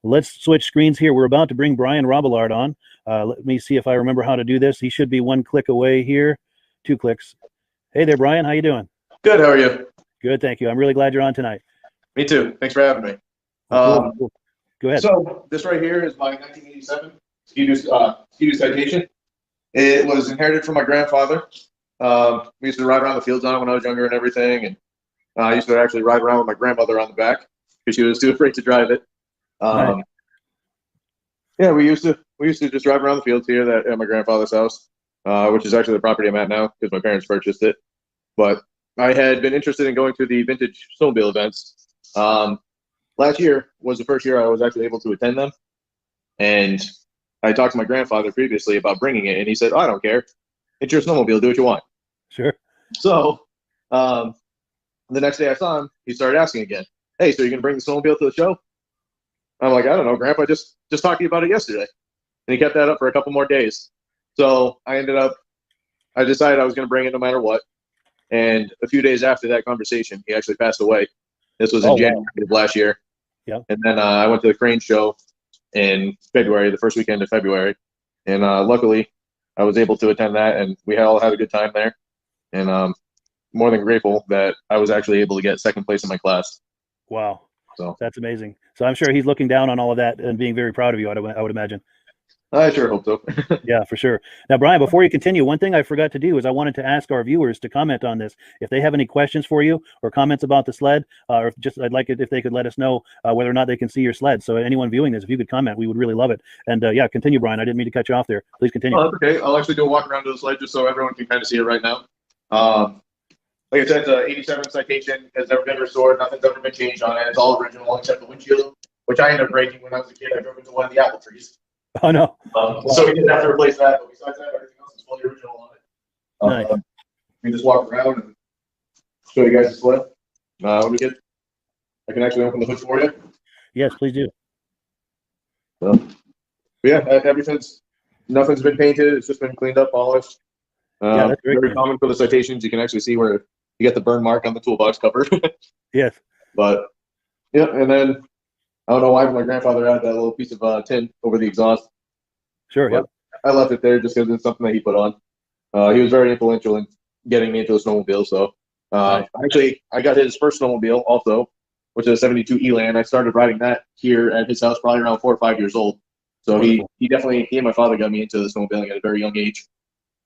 let's switch screens here. We're about to bring Brian Robillard on. Let me see if I remember how to do this. He should be one click away here. 2 clicks. Hey there, Brian. How you doing? Good. How are you? Good, thank you. I'm really glad you're on tonight. Me too. Thanks for having me. Cool. Go ahead. So this right here is my 1987 Ski-Doo Citation. It was inherited from my grandfather. We used to ride around the fields on it when I was younger and everything, and I used to actually ride around with my grandmother on the back because she was too afraid to drive it. Nice. Yeah, we used to just drive around the fields here at my grandfather's house, which is actually the property I'm at now because my parents purchased it. But I had been interested in going to the vintage snowmobile events. Last year was the first year I was actually able to attend them, and I talked to my grandfather previously about bringing it, and he said, "Oh, I don't care. It's your snowmobile. Do what you want." Sure. So the next day I saw him, he started asking again, "Hey, so you're gonna bring the snowmobile to the show?" I'm like, "I don't know, Grandpa. Just talked to you about it yesterday." And he kept that up for a couple more days. So I decided I was gonna bring it no matter what. And a few days after that conversation, he actually passed away. This was in January of last year. Yeah. And then I went to the crane show in February, the first weekend of February. And luckily, I was able to attend that, and we all had a good time there. And more than grateful that I was actually able to get second place in my class. Wow. So that's amazing. So I'm sure he's looking down on all of that and being very proud of you, I would imagine. I sure hope so. Yeah, for sure. Now, Brian, before you continue, one thing I forgot to do is I wanted to ask our viewers to comment on this. If they have any questions for you or comments about the sled, or I'd like it if they could let us know whether or not they can see your sled. So anyone viewing this, if you could comment, we would really love it. And yeah, continue, Brian. I didn't mean to cut you off there. Please continue. Oh, that's okay. I'll actually do a walk around to the sled just so everyone can kind of see it right now. Like I said, it's an 87 Citation. Has never been restored. Nothing's ever been changed on it. It's all original except the windshield, which I ended up breaking when I was a kid. I drove into one of the apple trees. Oh, no. So we didn't have to replace that. But besides that, everything else is fully original on it. Nice. We just walk around and show you guys the sled. Let me I can actually open the hood for you. Yes, please do. So, yeah, nothing's been painted. It's just been cleaned up, polished. Yeah, that's very common for the Citations. You can actually see where you get the burn mark on the toolbox cover. Yes. But yeah, and then I don't know why my grandfather had that little piece of tin over the exhaust. Sure. Yeah. I left it there just because it's something that he put on. He was very influential in getting me into the snowmobile. So actually, I got his first snowmobile also, which is a 72 Elan. I started riding that here at his house probably around 4 or 5 years old. So he and my father got me into the snowmobiling at a very young age.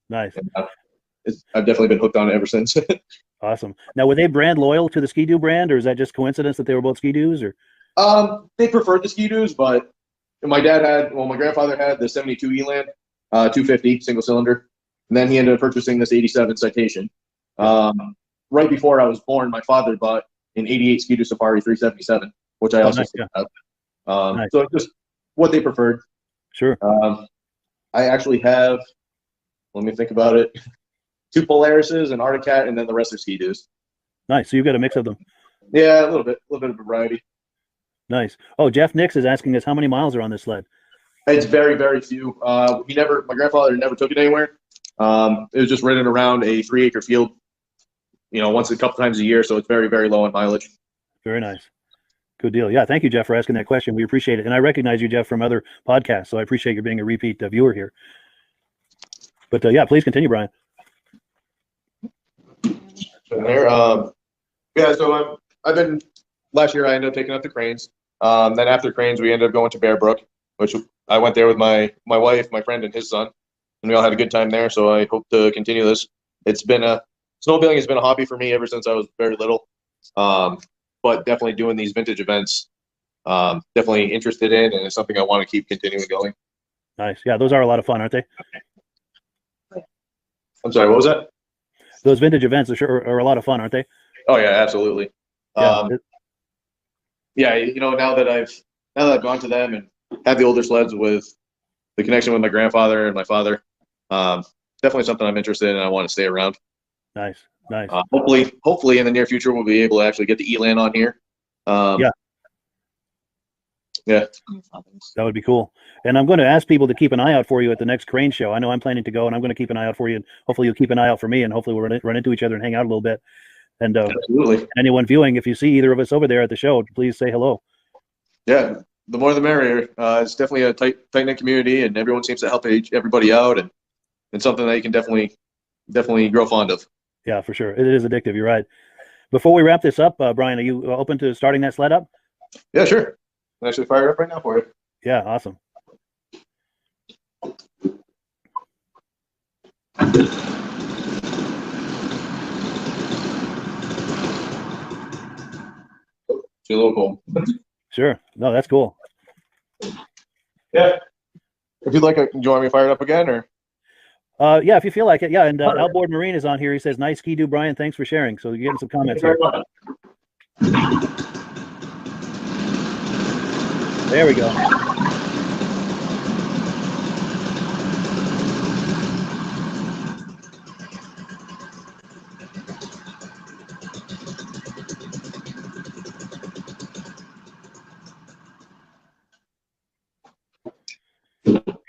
Nice. And, I've definitely been hooked on it ever since. Awesome. Now, were they brand loyal to the Ski-Doo brand, or is that just coincidence that they were both Ski-Doos? Or they preferred the Ski-Doos, but my grandfather had the 72 Elan, 250 single cylinder, and then he ended up purchasing this 87 Citation. Right before I was born, my father bought an 88 Ski-Doo Safari 377, which I also have. Nice. So it's just what they preferred. Sure. I actually have, let me think about it, 2 Polarises, an Arctic Cat, and then the rest are Ski-Doos. Nice. So you've got a mix of them. Yeah, a little bit of variety. Nice. Oh, Jeff Nix is asking us how many miles are on this sled. It's very, very few. My grandfather never took it anywhere. It was just ridden around a 3-acre field, once a couple times a year. So it's very, very low on mileage. Very nice. Good deal. Yeah. Thank you, Jeff, for asking that question. We appreciate it. And I recognize you, Jeff, from other podcasts. So I appreciate you being a repeat viewer here. But yeah, please continue, Brian. So I've been, last year I ended up taking up the cranes. Then after cranes, we ended up going to Bear Brook, which I went there with my wife, my friend, and his son, and we all had a good time there. So I hope to continue this. Snowmobiling has been a hobby for me ever since I was very little. But definitely doing these vintage events, definitely interested in, and it's something I want to keep continuing going. Nice. Yeah, those are a lot of fun, aren't they? I'm sorry, what was that? Those vintage events are a lot of fun, aren't they? Oh yeah, absolutely. Yeah. Now that I've gone to them and had the older sleds with the connection with my grandfather and my father, definitely something I'm interested in and I want to stay around. Nice. Hopefully in the near future we'll be able to actually get the Elan on here. Yeah. That would be cool. And I'm going to ask people to keep an eye out for you at the next crane show. I know I'm planning to go, and I'm going to keep an eye out for you, and hopefully you'll keep an eye out for me, and hopefully we'll run into each other and hang out a little bit. And absolutely. Anyone viewing, if you see either of us over there at the show, please say hello. Yeah, the more the merrier. It's definitely a tight-knit community, and everyone seems to help everybody out, and something that you can definitely grow fond of. Yeah, for sure. It is addictive. You're right. Before we wrap this up, Brian, are you open to starting that sled up? Yeah, sure. I'll actually fire it up right now for you. Yeah, awesome. It's a little cold. Sure. No, that's cool. Yeah. If you'd like, do you want me to fire it up again, or? Yeah, if you feel like it. Yeah, and Outboard Marine is on here. He says, "Nice ski-doo, Brian. Thanks for sharing." So you're getting some comments here. There we go.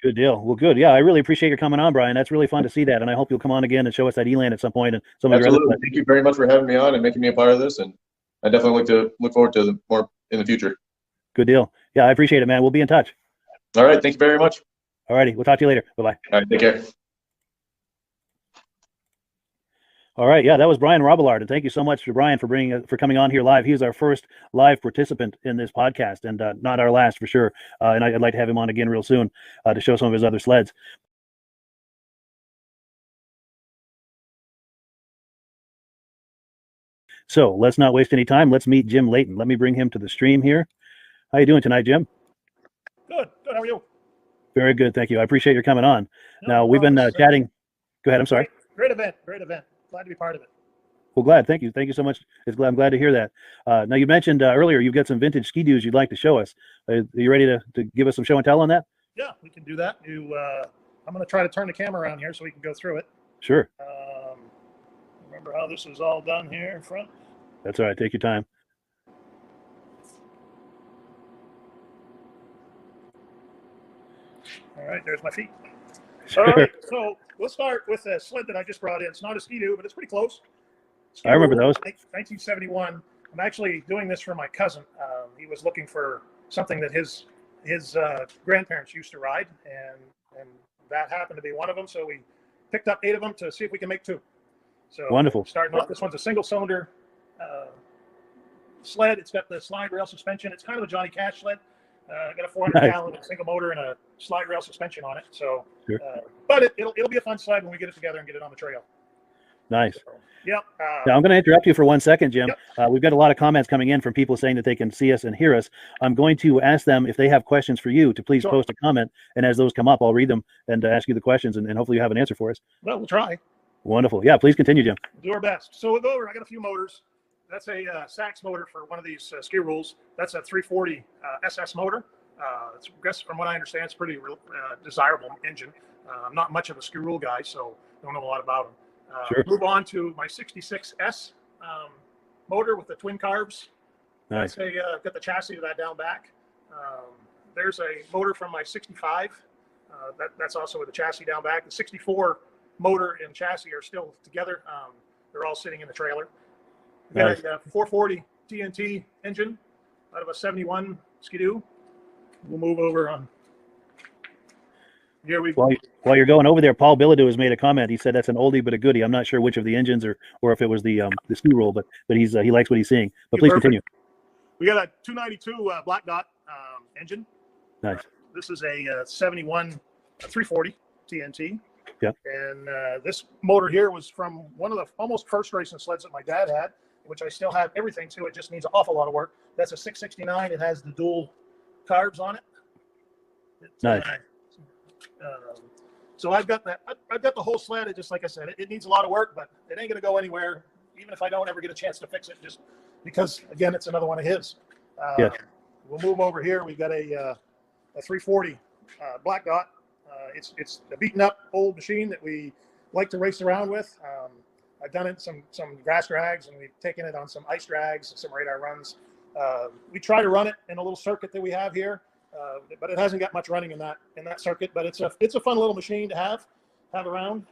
Good deal. Well, good. Yeah, I really appreciate your coming on, Brian. That's really fun to see that, and I hope you'll come on again and show us that Eland at some point and some of your other. Absolutely. Thank you very much for having me on and making me a part of this, and I definitely look forward to more in the future. Good deal. Yeah, I appreciate it, man. We'll be in touch. All right. Thank you very much. All righty. We'll talk to you later. Bye-bye. All right. Take care. All right, yeah, that was Brian Robillard, and thank you so much to Brian for coming on here live. He was our first live participant in this podcast, and not our last for sure. And I'd like to have him on again real soon to show some of his other sleds. So let's not waste any time. Let's meet Jim Layton. Let me bring him to the stream here. How you doing tonight, Jim? Good. How are you? Very good, thank you. I appreciate your coming on. Now we've been chatting. Go ahead. I'm sorry. Great event. Glad to be part of it. Well, glad. Thank you. Thank you so much. I'm glad to hear that. Now, you mentioned earlier you've got some vintage ski-doos you'd like to show us. Are you ready to give us some show and tell on that? Yeah, we can do that. I'm going to try to turn the camera around here so we can go through it. Sure. Remember how this is all done here in front? That's all right. Take your time. All right, there's my feet. Sure. All right, so we'll start with a sled that I just brought in. It's not a ski-doo, but it's pretty close. I remember those. 1971. I'm actually doing this for my cousin. He was looking for something that his grandparents used to ride, and that happened to be one of them. So we picked up 8 of them to see if we can make 2. So wonderful. Starting off, this one's a single-cylinder sled. It's got the slide rail suspension. It's kind of a Johnny Cash sled. Got a 400-gallon single motor and a slide rail suspension on it. So, sure. But it'll be a fun sled when we get it together and get it on the trail. Nice. So, yep. Now I'm going to interrupt you for 1 second, Jim. Yep. We've got a lot of comments coming in from people saying that they can see us and hear us. I'm going to ask them if they have questions for you to please post a comment, and as those come up, I'll read them and ask you the questions, and hopefully you have an answer for us. Well, we'll try. Wonderful. Yeah, please continue, Jim. We'll do our best. So we'll go over. I got a few motors. That's a Sachs motor for one of these ski rules. That's a 340 SS motor. It's, I guess from what I understand, it's a pretty desirable engine. I'm not much of a ski rule guy, so don't know a lot about them. Sure. Move on to my 66S motor with the twin carbs. Nice. Got the chassis of that down back. There's a motor from my 65. That's also with the chassis down back. The 64 motor and chassis are still together. They're all sitting in the trailer. We got a 440 TNT engine out of a 71 Ski-Doo. We'll move over on. Here we go. While you're going over there, Paul Bilodeau has made a comment. He said that's an oldie but a goodie. I'm not sure which of the engines or if it was the ski rule, but he likes what he's seeing. But please continue. We got a 292 Black Dot engine. Nice. This is a 71 340 TNT. Yeah. And this motor here was from one of the almost first racing sleds that my dad had, which I still have everything to. It just needs an awful lot of work. That's a 669. It has the dual carbs on it. Nice. So I've got that. I've got the whole sled. It just, like I said, it needs a lot of work, but it ain't going to go anywhere, even if I don't ever get a chance to fix it, just because, again, it's another one of his. Yes. We'll move over here. We've got a 340 Black Dot. It's a beaten up old machine that we like to race around with. I've done it in some grass drags, and we've taken it on some ice drags, some radar runs. We try to run it in a little circuit that we have here, but it hasn't got much running in that circuit. But it's a fun little machine to have around.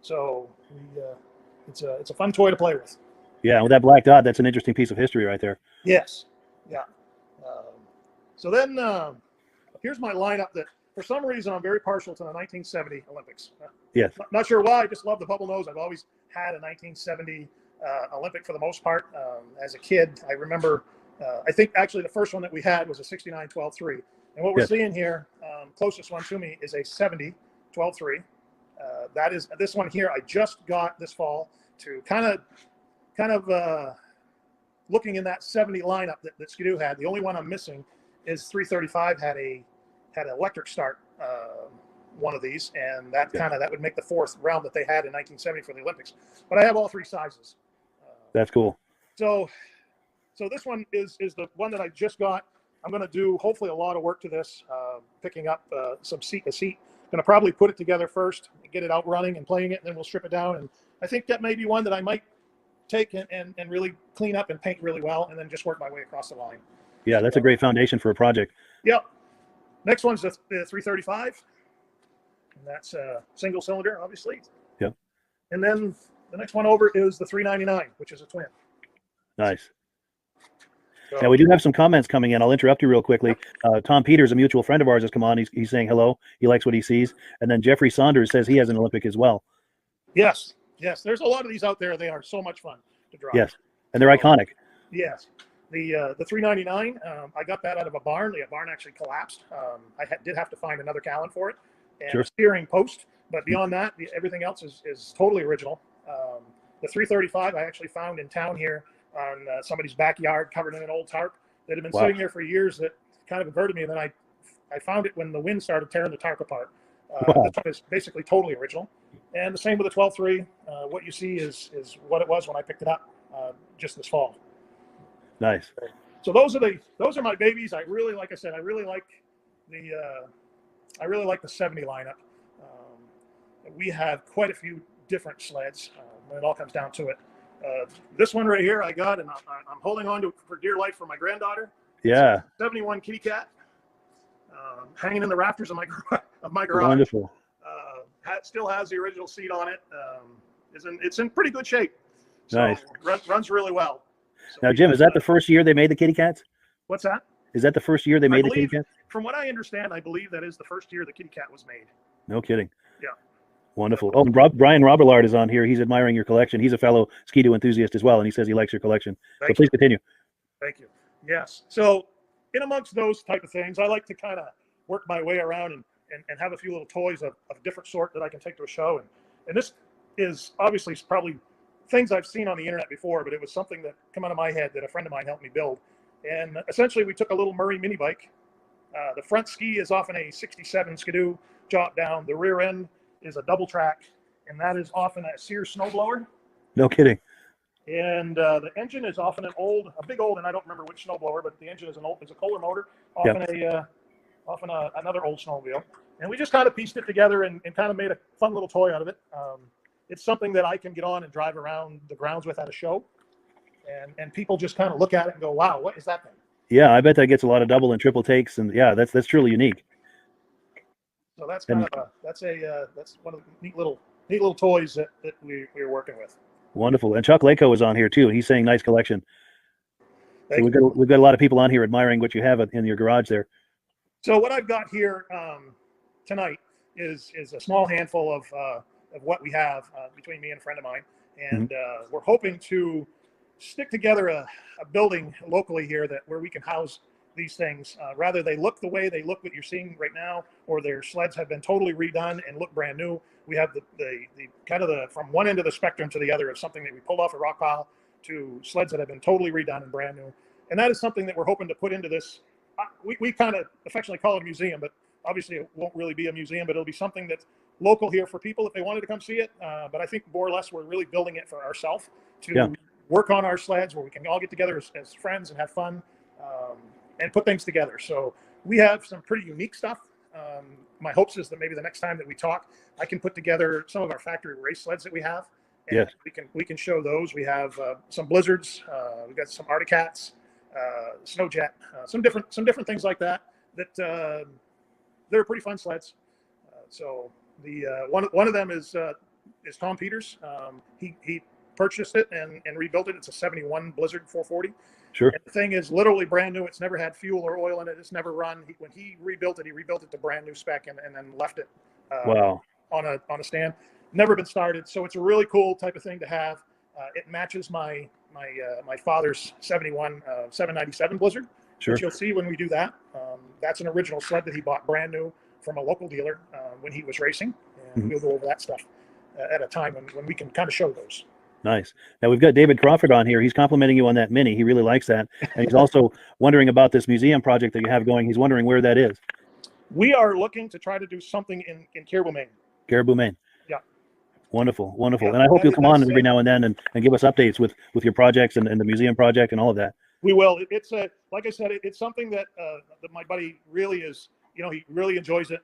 So it's a fun toy to play with. Yeah, with that Black Dot, that's an interesting piece of history right there. Yes. Yeah. So then here's my lineup that for some reason I'm very partial to the 1970 Olympics. Yes. Not sure why. I just love the bubble nose. I've always had a 1970 Olympic for the most part. As a kid, I remember, I think actually the first one that we had was a 69 12-3. And what we're seeing here, closest one to me is a 70 12-3. That is this one here. I just got this fall to kind of looking in that 70 lineup that Skidoo had. The only one I'm missing is 335 had an electric start, one of these, and that would make the fourth round that they had in 1970 for the Olympics. But I have all three sizes. That's cool. So this one is the one that I just got. I'm going to do hopefully a lot of work to this, picking up a seat. Going to probably put it together first, get it out running and playing it, and then we'll strip it down. And I think that may be one that I might take and really clean up and paint really well, and then just work my way across the line. Yeah, that's a great foundation for a project. Yep. Next one's the 335, and that's a single cylinder, obviously. Yep. And then the next one over is the 399, which is a twin. Nice. So, Now, we do have some comments coming in. I'll interrupt you real quickly. Tom Peters, a mutual friend of ours, has come on. He's saying hello. He likes what he sees. And then Jeffrey Saunders says he has an Olympic as well. Yes. There's a lot of these out there. They are so much fun to drive. Yes, and they're iconic. Yes. The 399, I got that out of a barn. The barn actually collapsed. I did have to find another Callan for it and a steering post. But beyond that, everything else is totally original. The 335 I actually found in town here on somebody's backyard, covered in an old tarp that had been sitting there for years. That kind of averted me. And then I found it when the wind started tearing the tarp apart. This one is basically totally original. And the same with the 12.3. What you see is what it was when I picked it up just this fall. Nice. So those are my babies. I really, like I said, I really like the 70 lineup. We have quite a few different sleds when it all comes down to it. This one right here I got, and I'm holding on to it for dear life for my granddaughter. Yeah. 71 kitty cat, hanging in the rafters of my garage. Wonderful. Still has the original seat on it. It's in pretty good shape. So Nice. Runs really well. So Now, Jim, is that the first year they made the kitty cats? What's that? Is that the first year they made the kitty cats? From what I understand, I believe that is the first year the kitty cat was made. No kidding. Yeah. Wonderful. Oh, Brian Robillard is on here. He's admiring your collection. He's a fellow Ski-Doo enthusiast as well, and he says he likes your collection. So please continue. Thank you. Yes. So in amongst those type of things, I like to kind of work my way around and have a few little toys of different sort that I can take to a show. And this is obviously probably things I've seen on the internet before, but it was something that came out of my head that a friend of mine helped me build. And essentially we took a little Murray mini bike. The front ski is often a 67 Skidoo drop down. The rear end is a double track, and that is often a Sears snowblower. No kidding. And the engine is often a big old, and I don't remember which snowblower, but the engine is a Kohler motor, often another old snowmobile. And we just kind of pieced it together and kind of made a fun little toy out of it. It's something that I can get on and drive around the grounds with at a show. And people just kind of look at it and go, wow, what is that thing? Yeah, I bet that gets a lot of double and triple takes. And yeah, that's truly unique. So that's kind of that's one of the neat little toys that we're working with. Wonderful. And Chuck Lako is on here too. He's saying nice collection. So we've got a lot of people on here admiring what you have in your garage there. So what I've got here tonight is a small handful of what we have between me and a friend of mine, and we're hoping to stick together a building locally here where we can house these things. Rather they look the way they look what you're seeing right now, or their sleds have been totally redone and look brand new. We have the kind of from one end of the spectrum to the other of something that we pulled off a rock pile to sleds that have been totally redone and brand new. And that is something that we're hoping to put into this. We kind of affectionately call it a museum, but obviously it won't really be a museum, but it'll be something that's local here for people if they wanted to come see it. But I think more or less we're really building it for ourselves to work on our sleds where we can all get together as friends and have fun and put things together. So we have some pretty unique stuff. My hopes is that maybe the next time that we talk, I can put together some of our factory race sleds that we have. And we can show those. We have some Blizzards. We've got some Arctic Cats, Snowjet, some different things like that they're pretty fun sleds. So the one of them is Tom Peters. He purchased it and rebuilt it. It's a 71 Blizzard 440. Sure. And the thing is literally brand new. It's never had fuel or oil in it. It's never run. When he rebuilt it to brand new spec and then left it Wow. on a stand. Never been started. So it's a really cool type of thing to have. It matches my father's 71 797 Blizzard, Sure. which you'll see when we do that. That's an original sled that he bought brand new from a local dealer when he was racing. And we'll go over that stuff at a time when we can kind of show those. Nice. Now we've got David Crawford on here. He's complimenting you on that Mini. He really likes that. And he's also wondering about this museum project that you have going. He's wondering where that is. We are looking to try to do something in Caribou, Maine. Caribou, Maine. Yeah. Wonderful. Wonderful. Yeah, and I hope you'll come on every now and then and give us updates with your projects and the museum project and all of that. We will. It's like I said, it's something that my buddy really is, he really enjoys it.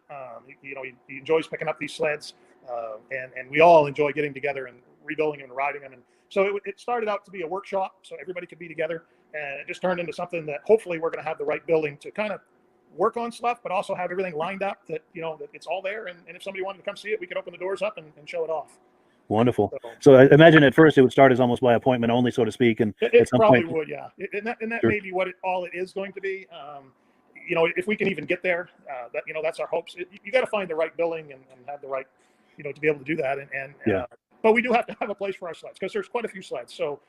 He enjoys picking up these sleds and we all enjoy getting together and rebuilding them and riding them. And so it started out to be a workshop so everybody could be together, and it just turned into something that hopefully we're going to have the right building to kind of work on stuff, but also have everything lined up that, that it's all there. And if somebody wanted to come see it, we could open the doors up and show it off. Wonderful. So I imagine at first it would start as almost by appointment only, so to speak. And it at some probably point, would, yeah. And that Sure. may be all it is going to be. If we can even get there, that's our hopes. You got to find the right building and have the right, to be able to do that. Yeah. But we do have to have a place for our sleds because there's quite a few sleds. So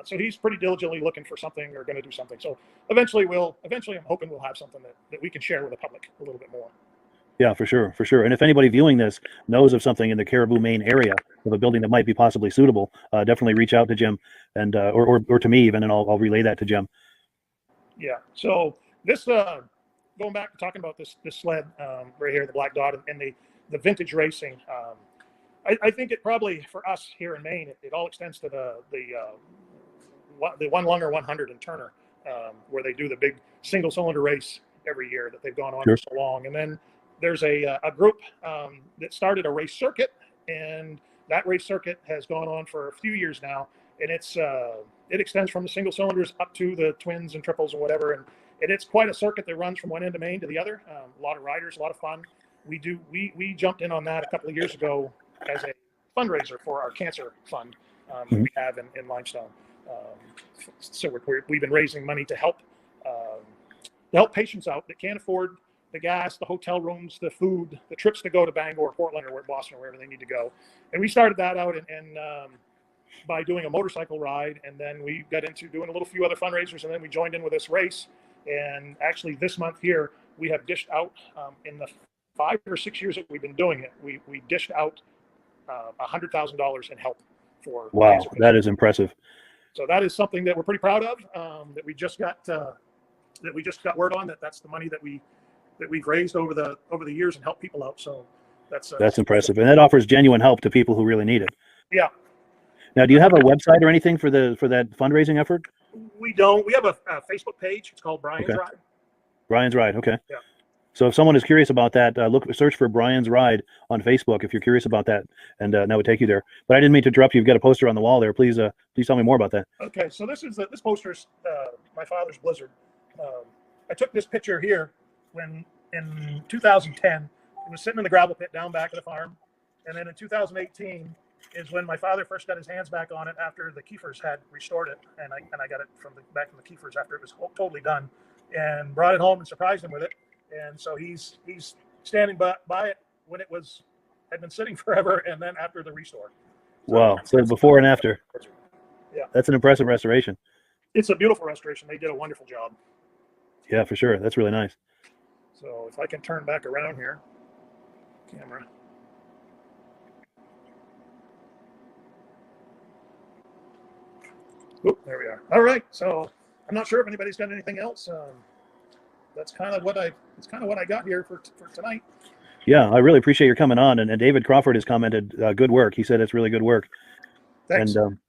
he's pretty diligently looking for something or going to do something. So eventually I'm hoping we'll have something that we can share with the public a little bit more. Yeah, for sure. And if anybody viewing this knows of something in the Caribou, Maine area of a building that might be possibly suitable, definitely reach out to Jim and or to me even, and I'll relay that to Jim. Yeah. So this going back to talking about this sled right here, the Black Dot and the vintage racing. I think it probably for us here in Maine, it all extends to the One Lunger 100 in Turner, where they do the big single cylinder race every year that they've gone on Sure. for so long. And then there's a group that started a race circuit, and that race circuit has gone on for a few years now. And it extends from the single cylinders up to the twins and triples and whatever. And it's quite a circuit that runs from one end of Maine to the other. A lot of riders, a lot of fun. We jumped in on that a couple of years ago as a fundraiser for our cancer fund that we have in Limestone. So we've been raising money to help patients out that can't afford the gas, the hotel rooms, the food, the trips to go to Bangor, Portland, or Boston, or wherever they need to go. And we started that out and by doing a motorcycle ride, and then we got into doing a few other fundraisers, and then we joined in with this race. And actually this month here, we have dished out in the 5 or 6 years that we've been doing it, we dished out $100,000 in help for. Wow, that is impressive. So that is something that we're pretty proud of. That we just got word on that's the money that we've raised over the years and helped people out. So that's impressive, and that offers genuine help to people who really need it. Yeah. Now, do you have a website or anything for that fundraising effort? We don't. We have a Facebook page. It's called Brian's Ride. Brian's Ride. Okay. Yeah. So if someone is curious about that, search for Brian's Ride on Facebook if you're curious about that, and that would take you there. But I didn't mean to interrupt you. You've got a poster on the wall there. Please tell me more about that. Okay, so this poster's my father's Blizzard. I took this picture here when in 2010 it was sitting in the gravel pit down back of the farm, and then in 2018 is when my father first got his hands back on it after the Kiefers had restored it, and I got it back from the Kiefers after it was totally done, and brought it home and surprised him with it. And so he's standing by it when had been sitting forever, and then after the restore. Wow! So before and after. Yeah, that's an impressive restoration. It's a beautiful restoration. They did a wonderful job. Yeah, for sure. That's really nice. So if I can turn back around here, camera. Oop, there we are. All right. So I'm not sure if anybody's got anything else. That's kind of what I got here for tonight. Yeah, I really appreciate your coming on. And David Crawford has commented, good work. He said it's really good work. Thanks. And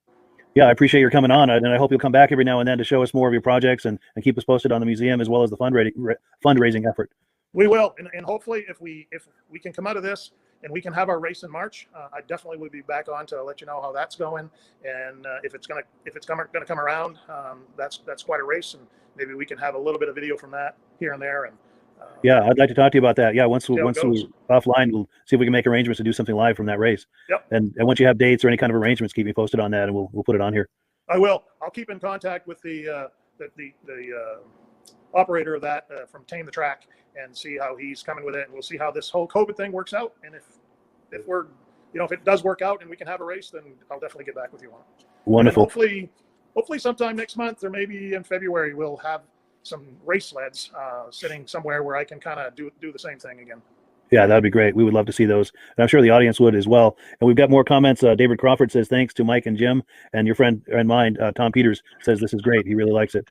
yeah, I appreciate your coming on. And I hope you'll come back every now and then to show us more of your projects and keep us posted on the museum as well as the fundraising effort. We will. And hopefully if we can come out of this and we can have our race in March, I definitely will be back on to let you know how that's going. And if it's gonna come around, that's quite a race, and maybe we can have a little bit of video from that here and there. And Yeah, I'd like to talk to you about that. Yeah, once See how it once goes. we offline, we'll see if we can make arrangements to do something live from that race. Yep. And once you have dates or any kind of arrangements, keep me posted on that, and we'll put it on here. I will. I'll keep in contact with the operator of that from Tame the Track and see how he's coming with it, and we'll see how this whole COVID thing works out. And if we're, if it does work out and we can have a race, then I'll definitely get back with you on it. Wonderful. Hopefully sometime next month or maybe in February we'll have some race sleds sitting somewhere where I can kind of do the same thing again. Yeah, that'd be great. We would love to see those, and I'm sure the audience would as well. And we've got more comments. David Crawford says thanks to Mike and Jim, and your friend and mine, Tom Peters, says this is great. He really likes it.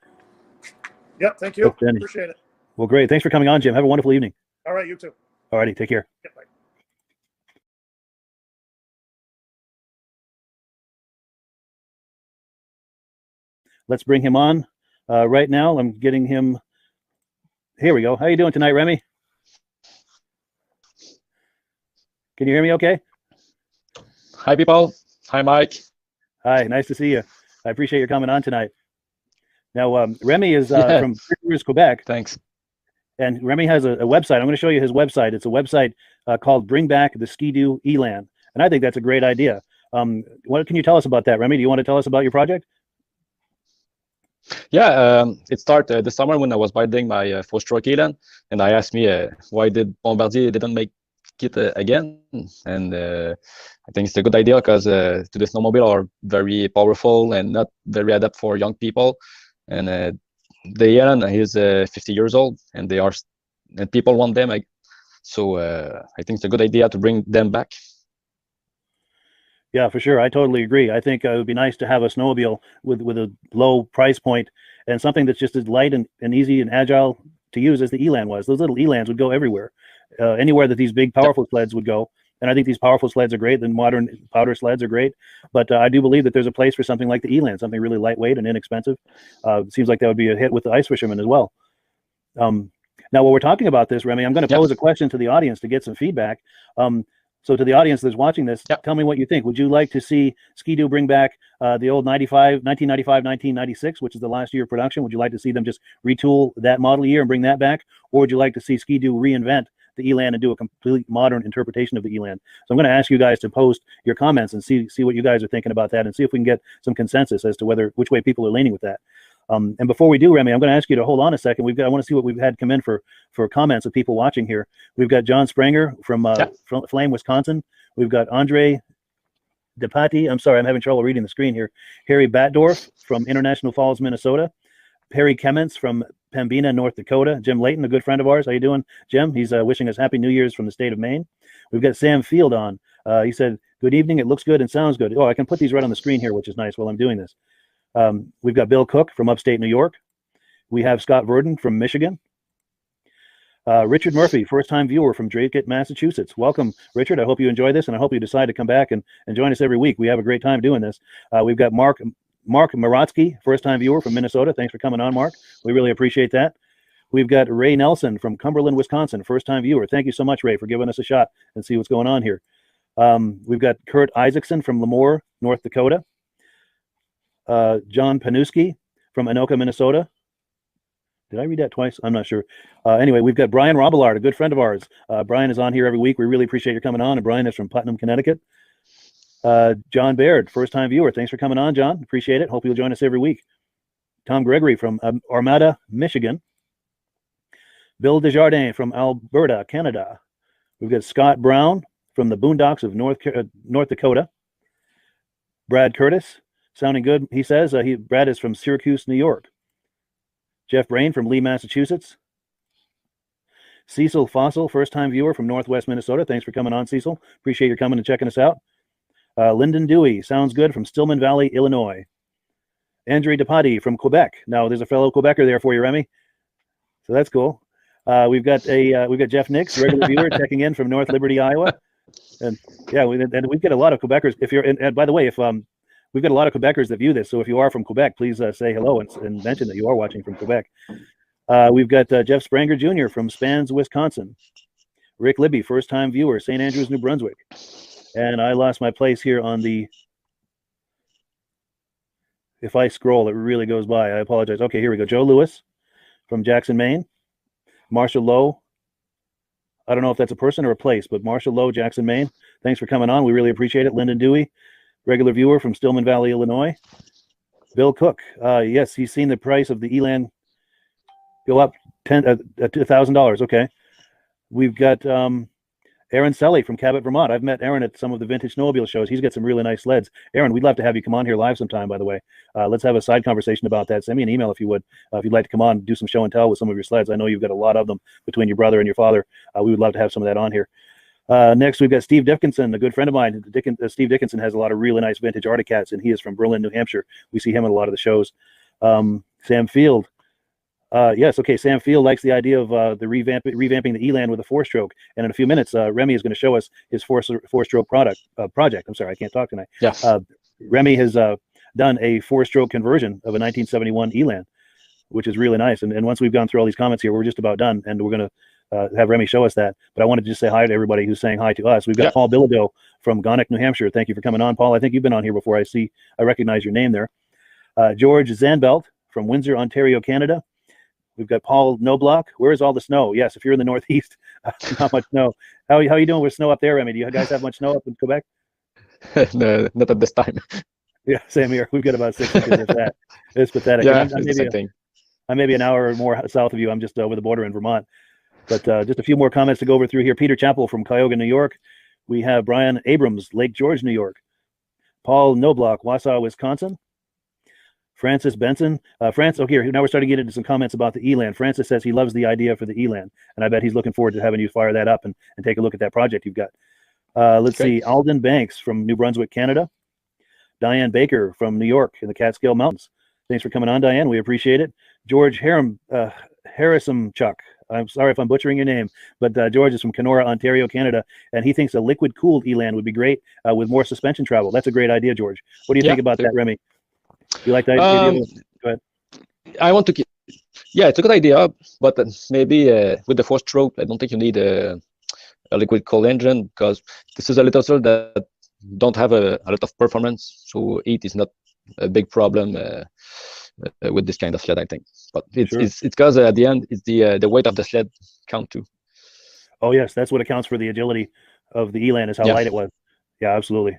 Yep, thank you. Appreciate it. Well, great. Thanks for coming on, Jim. Have a wonderful evening. All right, you too. All righty, take care. Yep, bye. Let's bring him on right now. I'm getting him. Here we go. How you doing tonight, Remy? Can you hear me okay? Hi, people. Hi, Mike. Hi, nice to see you. I appreciate your coming on tonight. Now, Remy is Yeah. from Quebec. Thanks. And Remy has a website. I'm going to show you his website. It's a website called Bring Back the Ski-Doo Elan. And I think that's a great idea. What can you tell us about that, Remy? Do you want to tell us about your project? Yeah, it started this summer when I was building my four-stroke Elan, and I asked me why did Bombardier didn't make it again. And I think it's a good idea because the snowmobile are very powerful and not very adept for young people. And the Elan is 50 years old, and and people want them. So I think it's a good idea to bring them back. Yeah, for sure. I totally agree. I think it would be nice to have a snowmobile with a low price point and something that's just as light and easy and agile to use as the Elan was. Those little Elans would go everywhere, anywhere that these big, powerful sleds would go. And I think these powerful sleds are great. The modern powder sleds are great. But I do believe that there's a place for something like the Elan, something really lightweight and inexpensive. It seems like that would be a hit with the ice fishermen as well. Now, while we're talking about this, Remy, I'm going to pose a question to the audience to get some feedback. So to the audience that's watching this, tell me what you think. Would you like to see Ski-Doo bring back the old 1995, 1996, which is the last year of production? Would you like to see them just retool that model year and bring that back? Or would you like to see Ski-Doo reinvent the Elan and do a complete modern interpretation of the Elan? So I'm going to ask you guys to post your comments and see what you guys are thinking about that, and see if we can get some consensus as to which way people are leaning with that. And before we do, Remy, I'm going to ask you to hold on a second. I want to see what we've had come in for comments of people watching here. We've got John Spranger from Flame, Wisconsin. We've got Andre DePati. I'm sorry, I'm having trouble reading the screen here. Harry Batdorf from International Falls, Minnesota. Perry Kemmens from Pembina, North Dakota. Jim Layton, a good friend of ours. How you doing, Jim? He's wishing us Happy New Year's from the state of Maine. We've got Sam Field on. He said, good evening. It looks good and sounds good. Oh, I can put these right on the screen here, which is nice while I'm doing this. We've got Bill Cook from upstate New York. We have Scott Verdon from Michigan. Richard Murphy, first-time viewer from Draycott, Massachusetts. Welcome, Richard. I hope you enjoy this, and I hope you decide to come back and join us every week. We have a great time doing this. We've got Mark Maratsky, first-time viewer from Minnesota. Thanks for coming on, Mark. We really appreciate that. We've got Ray Nelson from Cumberland, Wisconsin, first-time viewer. Thank you so much, Ray, for giving us a shot and see what's going on here. We've got Kurt Isaacson from Lemoore, North Dakota. John Panuski from Anoka, Minnesota. Did I read that twice? I'm not sure. Anyway, we've got Brian Robillard, a good friend of ours. Brian is on here every week. We really appreciate your coming on. And Brian is from Putnam, Connecticut. John Baird, first-time viewer. Thanks for coming on, John. Appreciate it. Hope you'll join us every week. Tom Gregory from Armada, Michigan. Bill Desjardins from Alberta, Canada. We've got Scott Brown from the boondocks of North Dakota. Brad Curtis. Sounding good, he says. Brad is from Syracuse, New York. Jeff Brain from Lee, Massachusetts. Cecil Fossil, first-time viewer from Northwest Minnesota. Thanks for coming on, Cecil. Appreciate your coming and checking us out. Lyndon Dewey, sounds good, from Stillman Valley, Illinois. Andre DePati from Quebec. Now, there's a fellow Quebecer there for you, Remy. So that's cool. We've got Jeff Nix, regular viewer, checking in from North Liberty, Iowa. And yeah, we've got a lot of Quebecers. And by the way, we've got a lot of Quebecers that view this, so if you are from Quebec, please say hello and mention that you are watching from Quebec. We've got Jeff Spranger Jr. from Spans, Wisconsin. Rick Libby, first-time viewer, St. Andrews, New Brunswick. And I lost my place here on the... If I scroll, it really goes by. I apologize. Okay, here we go. Joe Lewis from Jackson, Maine. Marshall Lowe. I don't know if that's a person or a place, but Marshall Lowe, Jackson, Maine. Thanks for coming on. We really appreciate it. Lyndon Dewey, regular viewer from Stillman Valley, Illinois. Bill Cook. Yes, he's seen the price of the Elan go up $1,000. Okay. We've got Aaron Selly from Cabot, Vermont. I've met Aaron at some of the Vintage Snowmobile shows. He's got some really nice sleds. Aaron, we'd love to have you come on here live sometime, by the way. Let's have a side conversation about that. Send me an email if you would. If you'd like to come on, do some show and tell with some of your sleds. I know you've got a lot of them between your brother and your father. We would love to have some of that on here. Next, we've got Steve Dickinson, a good friend of mine. Steve Dickinson has a lot of really nice vintage Arctic Cats, and he is from Berlin, New Hampshire. We see him at a lot of the shows. Sam Field. Yes, okay. Sam Field likes the idea of the revamping the Elan with a four-stroke. And in a few minutes, Remy is going to show us his four-stroke project. I'm sorry, I can't talk tonight. Yeah. Remy has done a four-stroke conversion of a 1971 Elan, which is really nice. And once we've gone through all these comments here, we're just about done, and we're going to have Remy show us that. But I wanted to just say hi to everybody who's saying hi to us. We've got Paul Bilodeau from Gonick, New Hampshire. Thank you for coming on, Paul. I think you've been on here before. I recognize your name there. George Zanbelt from Windsor, Ontario, Canada. We've got Paul Noblock. Where is all the snow? Yes, if you're in the Northeast, not much snow. How you doing with snow up there, Remy? Do you guys have much snow up in Quebec? No, not at this time. Yeah, same here. We've got about 6 inches of that. It's pathetic. Yeah, it's the same thing. I'm maybe an hour or more south of you. I'm just over the border in Vermont. But just a few more comments to go over through here. Peter Chappell from Cuyahoga, New York. We have Brian Abrams, Lake George, New York. Paul Noblock, Wausau, Wisconsin. Francis Benson. Okay, now we're starting to get into some comments about the Elan. Francis says he loves the idea for the Elan, and I bet he's looking forward to having you fire that up and take a look at that project you've got. Let's see. Alden Banks from New Brunswick, Canada. Diane Baker from New York in the Catskill Mountains. Thanks for coming on, Diane. We appreciate it. George Harrisumchuk. I'm sorry if I'm butchering your name, but George is from Kenora, Ontario, Canada, and he thinks a liquid-cooled Elan would be great with more suspension travel. That's a great idea, George. What do you think about that, Remy? You like that idea? Go ahead. I want to keep. Yeah, it's a good idea, but maybe with the four-stroke, I don't think you need a liquid-cooled engine because this is a little sled that don't have a lot of performance, so heat is not a big problem with this kind of sled, I think. But it's because at the end, it's the weight of the sled count too. Oh yes, that's what accounts for the agility of the Elan is how light it was. Yeah, absolutely.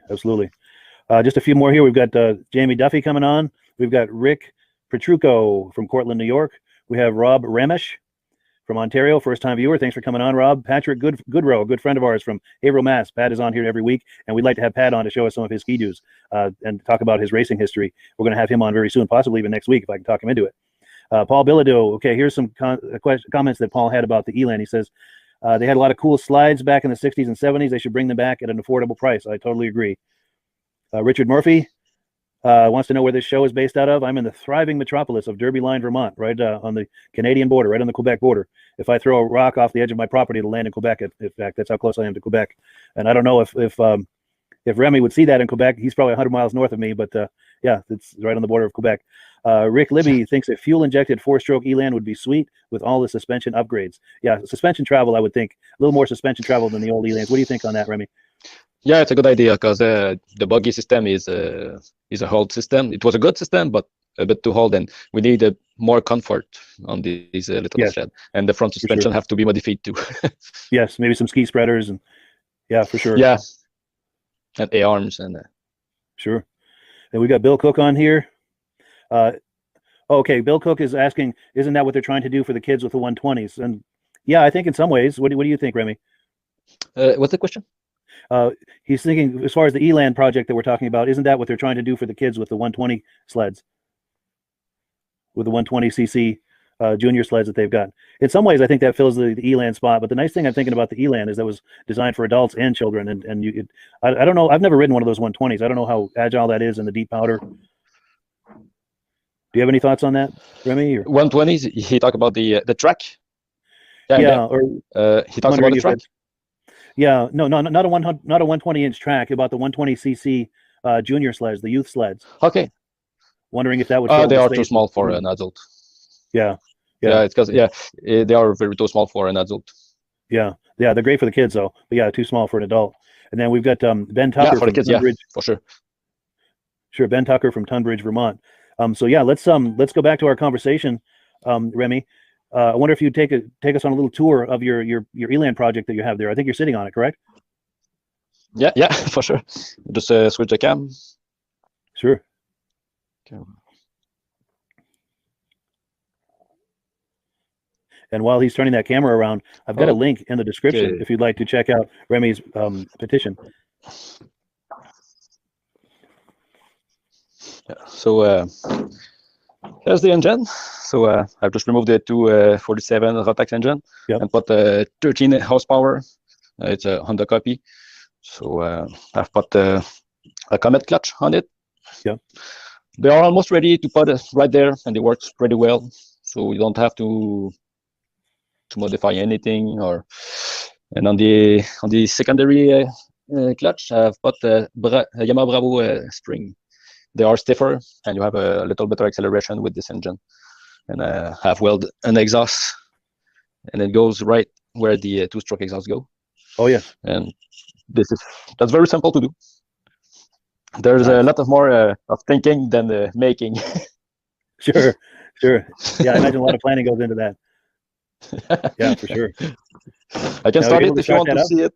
Just a few more here. We've got Jamie Duffy coming on. We've got Rick Petrucco from Cortland, New York. We have Rob Ramesh from Ontario, first-time viewer. Thanks for coming on, Rob. Patrick Goodrow, a good friend of ours from Haverhill, Mass. Pat is on here every week, and we'd like to have Pat on to show us some of his ski-doos and talk about his racing history. We're going to have him on very soon, possibly even next week if I can talk him into it. Paul Bilodeau. Okay, here's some comments that Paul had about the Elan. He says, they had a lot of cool slides back in the 60s and 70s. They should bring them back at an affordable price. I totally agree. Richard Murphy wants to know where this show is based out of. I'm in the thriving metropolis of Derby Line, Vermont, right on the Canadian border, right on the Quebec border. If I throw a rock off the edge of my property, it'll land in Quebec. In fact, that's how close I am to Quebec. And I don't know if Remy would see that in Quebec. He's probably 100 miles north of me, but yeah, it's right on the border of Quebec. Rick Libby thinks a fuel-injected four-stroke Elan would be sweet with all the suspension upgrades. Yeah, suspension travel, I would think. A little more suspension travel than the old Elans. What do you think on that, Remy? Yeah, it's a good idea because the buggy system is a old system. It was a good system, but a bit too old, and we need more comfort on these little shed. And the front suspension have to be modified too. Yes, maybe some ski spreaders, and yeah, for sure. Yeah, and A-arms and sure. And we got Bill Cook on here. Okay, Bill Cook is asking, isn't that what they're trying to do for the kids with the 120s? And yeah, I think in some ways. What do you think, Remy? What's the question? He's thinking, as far as the Elan project that we're talking about, isn't that what they're trying to do for the kids with the 120 sleds, with the 120cc junior sleds that they've got? In some ways, I think that fills the Elan spot. But the nice thing I'm thinking about the Elan is that it was designed for adults and children. And I don't know. I've never ridden one of those 120s. I don't know how agile that is in the deep powder. Do you have any thoughts on that, Remy? Or? 120s. He talked about the track. Yeah. He talks about the track. Yeah, no, not a 120-inch track. About the 120cc junior sleds, the youth sleds. Okay. Wondering if that would. They are too small for an adult. Yeah. It's because they are very too small for an adult. Yeah, they're great for the kids though. But yeah, too small for an adult. And then we've got Ben Tucker for the kids. Tunbridge. For sure. Sure, Ben Tucker from Tunbridge, Vermont. So yeah, let's go back to our conversation, Remy. I wonder if you'd take us on a little tour of your Elan project that you have there. I think you're sitting on it, correct? Yeah, for sure. Just switch the cam. Sure. Okay. And while he's turning that camera around, I've got a link in the description Okay. if you'd like to check out Remy's petition. Yeah. So here's the engine. So I've just removed the 247 Rotax engine and put 13 horsepower. It's a Honda copy. So I've put a Comet clutch on it. Yeah. They are almost ready to put it right there, and it works pretty well. So you don't have to modify anything. And on the secondary clutch, I've put a Yamaha Bravo spring. They are stiffer, and you have a little better acceleration with this engine. And have welded an exhaust, and it goes right where the two-stroke exhaust go. Oh yeah. And that's very simple to do. There's a lot of more of thinking than making. Sure. Yeah, I imagine a lot of planning goes into that. Yeah, for sure. I can start it if you want to see it.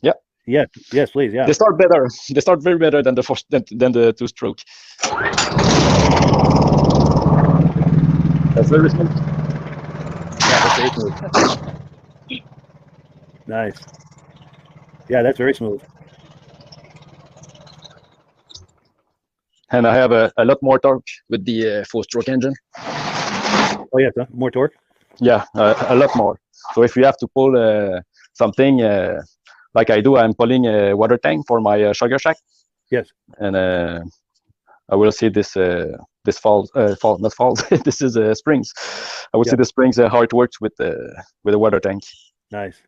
Yeah. Yeah. Yes, please. Yeah. They start better. They start very better than the two-stroke. That's very smooth. Yeah, that's very smooth. Nice. Yeah, that's very smooth. And I have a lot more torque with the four-stroke engine. Oh yeah, more torque? Yeah, a lot more. So if you have to pull something like I do, I'm pulling a water tank for my sugar shack. Yes. And I will see this fall. This is springs. I will see the springs how it works with the water tank. Nice.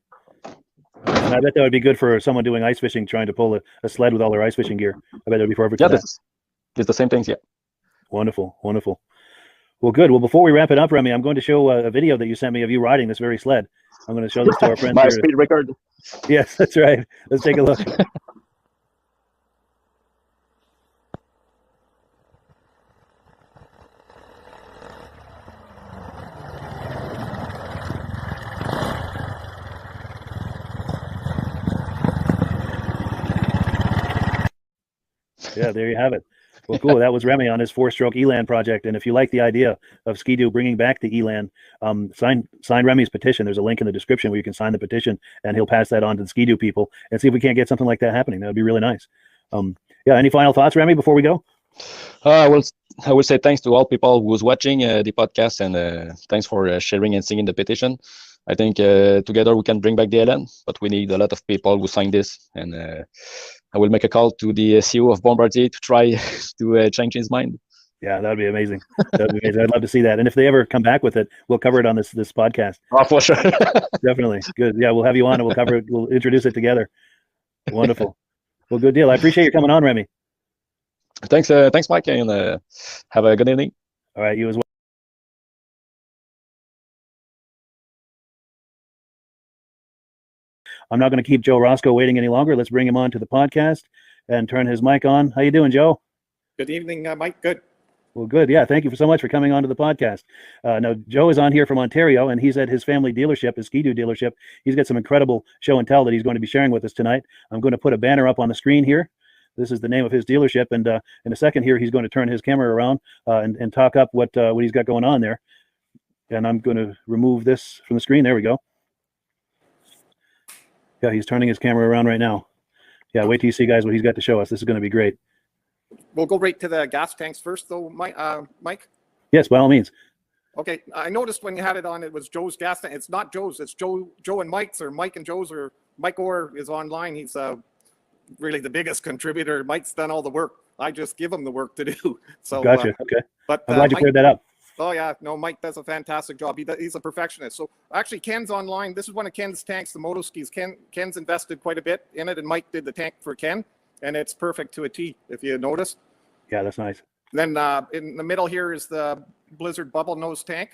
And I bet that would be good for someone doing ice fishing, trying to pull a sled with all their ice fishing gear. I bet it would be perfect. Yeah, for that. It's the same things. Yeah. Wonderful. Well, good. Well, before we wrap it up, Remy, I'm going to show a video that you sent me of you riding this very sled. I'm going to show this to our friends. My speed record. Yes, that's right. Let's take a look. Yeah, there you have it. Well, cool. That was Remy on his four-stroke Elan project. And if you like the idea of Ski-Doo bringing back the Elan, sign Remy's petition. There's a link in the description where you can sign the petition, and he'll pass that on to the Ski-Doo people and see if we can't get something like that happening. That would be really nice. Yeah. Any final thoughts, Remy, before we go? I will say thanks to all people who's watching the podcast, and thanks for sharing and signing the petition. I think together we can bring back the Elan, but we need a lot of people who sign this. And I will make a call to the CEO of Bombardier to try to change his mind. Yeah, that would be amazing. That'd be amazing. I'd love to see that. And if they ever come back with it, we'll cover it on this podcast. Oh, for sure. Definitely. Good. Yeah, we'll have you on and we'll cover it. We'll introduce it together. Wonderful. Well, good deal. I appreciate you coming on, Remy. Thanks, Mike, and have a good evening. All right, you as well. I'm not going to keep Joe Roscoe waiting any longer. Let's bring him on to the podcast and turn his mic on. How you doing, Joe? Good evening, Mike. Good. Well, good. Yeah, thank you so much for coming on to the podcast. Now, Joe is on here from Ontario, and he's at his family dealership, his Ski-Doo dealership. He's got some incredible show and tell that he's going to be sharing with us tonight. I'm going to put a banner up on the screen here. This is the name of his dealership, and in a second here, he's going to turn his camera around and talk up what he's got going on there. And I'm going to remove this from the screen. There we go. Yeah, he's turning his camera around right now. Yeah, wait till you see, guys, what he's got to show us. This is going to be great. We'll go right to the gas tanks first, though, Mike. Yes, by all means. Okay, I noticed when you had it on, it was Joe's gas tank. It's not Joe's. It's Joe and Mike's, or Mike and Joe's, or Mike Orr is online. He's really the biggest contributor. Mike's done all the work. I just give him the work to do. So gotcha. Okay. But I'm glad you cleared that up. Oh yeah, no, Mike does a fantastic job. He's a perfectionist. So actually, Ken's online. This is one of Ken's tanks, the Moto Skis. Ken's invested quite a bit in it, and Mike did the tank for Ken, and it's perfect to a T, if you notice. Yeah, that's nice. Then in the middle here is the Blizzard bubble nose tank,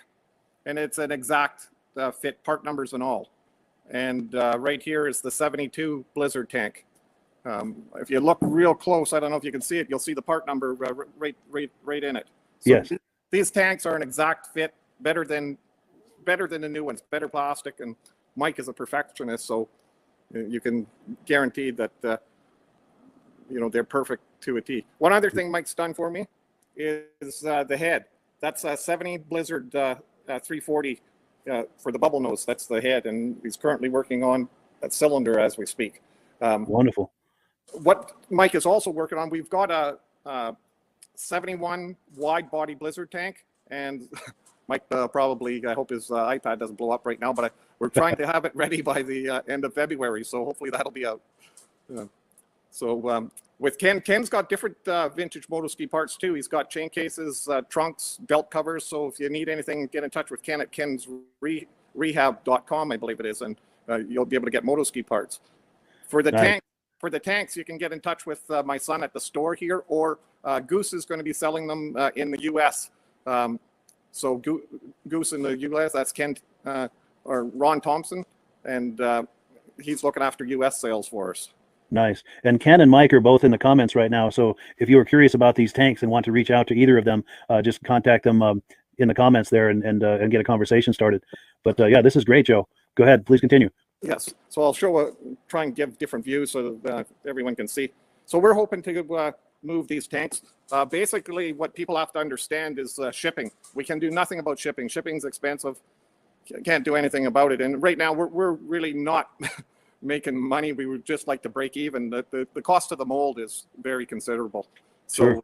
and it's an exact fit, part numbers and all. And right here is the 72 Blizzard tank. If you look real close, I don't know if you can see it, you'll see the part number right in it. So yes. These tanks are an exact fit, better than better than the new ones, better plastic. And Mike is a perfectionist, so you can guarantee that they're perfect to a T. One other thing Mike's done for me is the head. That's a 70 Blizzard 340 for the bubble nose. That's the head, and he's currently working on that cylinder as we speak. Wonderful. What Mike is also working on, we've got a 71 wide body Blizzard tank, and Mike probably, I hope his iPad doesn't blow up right now, but we're trying to have it ready by the end of February, so hopefully that'll be out. With Ken's got different vintage motoski parts too. He's got chain cases, trunks, belt covers. So if you need anything, get in touch with Ken at kensrehab.com, I believe it is, and you'll be able to get motoski parts. For the tanks, you can get in touch with my son at the store here, or Goose is going to be selling them in the U.S. So Goose in the U.S., that's Ken or Ron Thompson, and he's looking after U.S. sales for us. Nice. And Ken and Mike are both in the comments right now. So if you are curious about these tanks and want to reach out to either of them, just contact them in the comments there and get a conversation started. But yeah, this is great, Joe. Go ahead. Please continue. Yes. So I'll try and give different views so that everyone can see. So we're hoping to move these tanks. Basically, what people have to understand is shipping. We can do nothing about shipping. Shipping's expensive. Can't do anything about it. And right now, we're really not making money. We would just like to break even. The cost of the mold is very considerable. So Sure.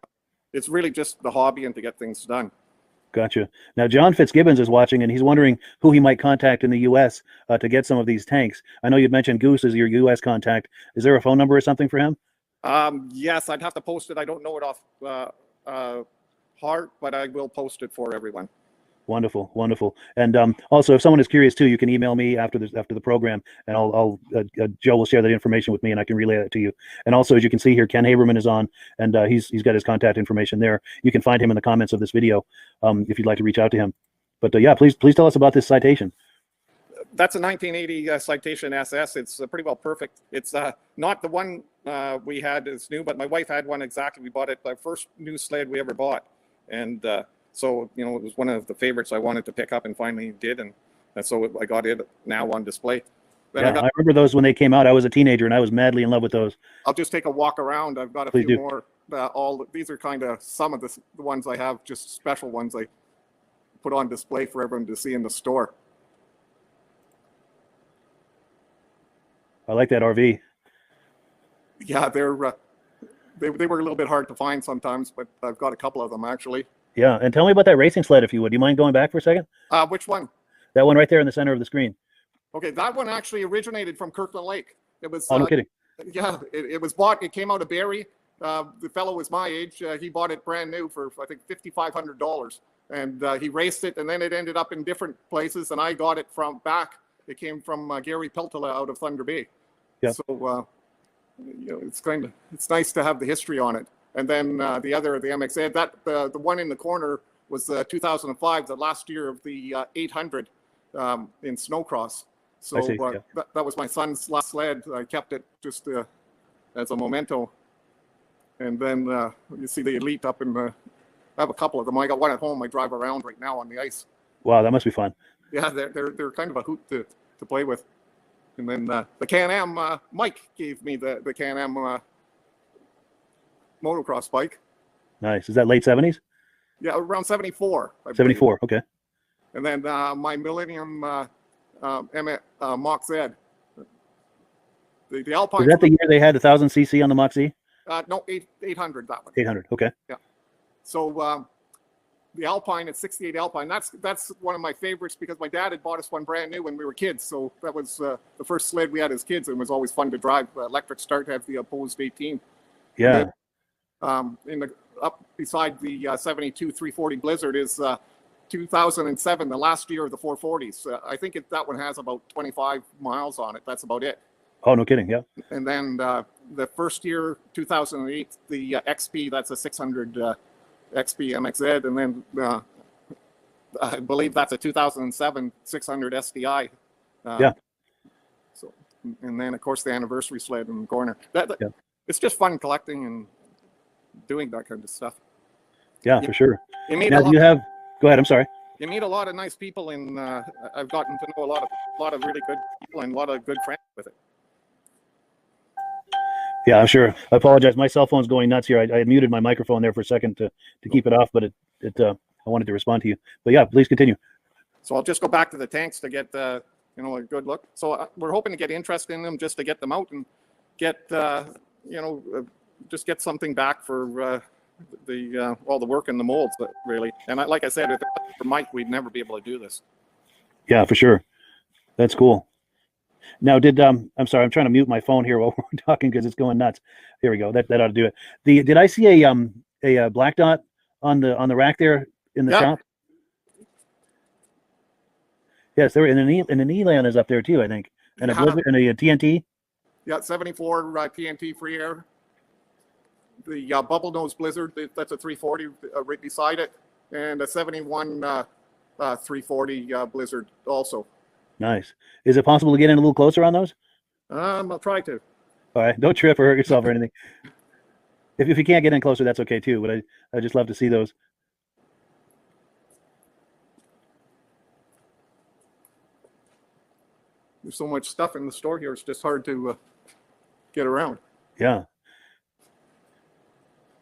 It's really just the hobby and to get things done. Gotcha. Now, John Fitzgibbons is watching, and he's wondering who he might contact in the U.S. To get some of these tanks. I know you'd mentioned Goose as your U.S. contact. Is there a phone number or something for him? Yes, I'd have to post it. I don't know it off heart, but I will post it for everyone. Wonderful, wonderful. And also, if someone is curious too, you can email me after the program, and Joe will share that information with me, and I can relay that to you. And also, as you can see here, Ken Haberman is on, and he's got his contact information there. You can find him in the comments of this video if you'd like to reach out to him. But yeah, please tell us about this citation. That's a 1980 Citation SS. It's pretty well perfect. It's not the one we had as new, but my wife had one exactly. We bought it, the first new sled we ever bought, and so, it was one of the favorites I wanted to pick up, and finally did. And so I got it now on display. Yeah, I remember those when they came out. I was a teenager and I was madly in love with those. I'll just take a walk around. I've got a few more. These are kind of some of the ones I have, just special ones I put on display for everyone to see in the store. I like that RV. Yeah, they were a little bit hard to find sometimes, but I've got a couple of them actually. Yeah, and tell me about that racing sled, if you would. Do you mind going back for a second? Which one? That one right there in the center of the screen. Okay, that one actually originated from Kirkland Lake. It was. Oh, no kidding. Yeah, it was bought. It came out of Barrie. The fellow was my age. He bought it brand new for I think $5,500, and he raced it, and then it ended up in different places. And I got it from back. It came from Gary Peltola out of Thunder Bay. Yeah. So it's nice to have the history on it. And then the MXZ, the one in the corner was 2005, the last year of the 800 in Snowcross. So that was my son's last sled. I kept it just as a memento. And then you see the Elite up in I have a couple of them. I got one at home. I drive around right now on the ice. Wow, that must be fun. Yeah, they're kind of a hoot to play with. And then the Can-Am, Mike gave me the Can-Am motocross bike. Nice. Is that late 70s? Yeah, around 74. 74, okay. And then my Millennium Mach Z. The Alpine. Is that the year they had 1,000cc on the Mach Z? No, 800, that one. 800, okay. Yeah. So the Alpine, it's 68 Alpine. That's one of my favorites because my dad had bought us one brand new when we were kids. So that was the first sled we had as kids, and it was always fun to drive. Electric start, have the opposed 18. Yeah. Then, up beside the 72 340 Blizzard is 2007, the last year of the 440s. I think that one has about 25 miles on it. That's about it. Oh, no kidding. Yeah. And then the first year, 2008, the XP, that's a 600 XP MXZ. And then I believe that's a 2007 600 SDI. Yeah. So, and then, of course, the anniversary sled in the corner. It's just fun collecting and doing that kind of stuff. Yeah, for sure. Now, do you have? Go ahead. I'm sorry. you meet a lot of nice people, and I've gotten to know a lot of really good people and a lot of good friends with it. Yeah, I'm sure. I apologize. My cell phone's going nuts here. I had muted my microphone there for a second to keep it off, but I wanted to respond to you. But yeah, please continue. So I'll just go back to the tanks to get a good look. So we're hoping to get interest in them just to get them out and get just get something back for all the work in the molds, but really. And like I said, if it wasn't for Mike, we'd never be able to do this. Yeah, for sure. That's cool. Now, I'm sorry, I'm trying to mute my phone here while we're talking because it's going nuts. Here we go. That ought to do it. Did I see a black dot on the rack there in the shop? Yes, there, and an Elan is up there too, I think, and a Blizzard and a TNT. Yeah, 74 TNT free air. The bubble nose Blizzard, that's a 340 right beside it, and a 71 340 Blizzard also. Nice. Is it possible to get in a little closer on those? I'll try to. All right, don't trip or hurt yourself or anything. If you can't get in closer, that's okay too. But I just love to see those. There's so much stuff in the store here; it's just hard to get around. Yeah.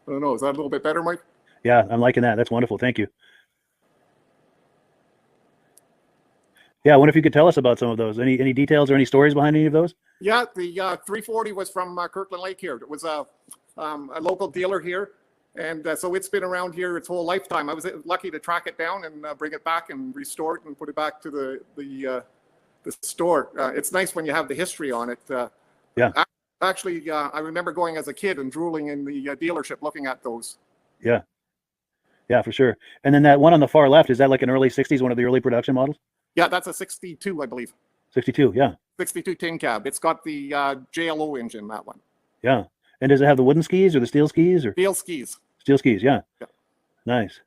I don't know. Is that a little bit better, Mike? Yeah, I'm liking that. That's wonderful. Thank you. Yeah, I wonder if you could tell us about some of those. Any details or any stories behind any of those? Yeah, the 340 was from Kirkland Lake here. It was a local dealer here, and so it's been around here its whole lifetime. I was lucky to track it down and bring it back and restore it and put it back to the store. It's nice when you have the history on it. Yeah. Actually, I remember going as a kid and drooling in the dealership looking at those. Yeah. Yeah, for sure. And then that one on the far left, is that like an early 60s, one of the early production models? Yeah, that's a 62, I believe. 62, yeah. 62 tin cab. It's got the JLO engine, that one. Yeah. And does it have the wooden skis or the steel skis? Or Steel skis. Steel skis, yeah. Yeah. Nice.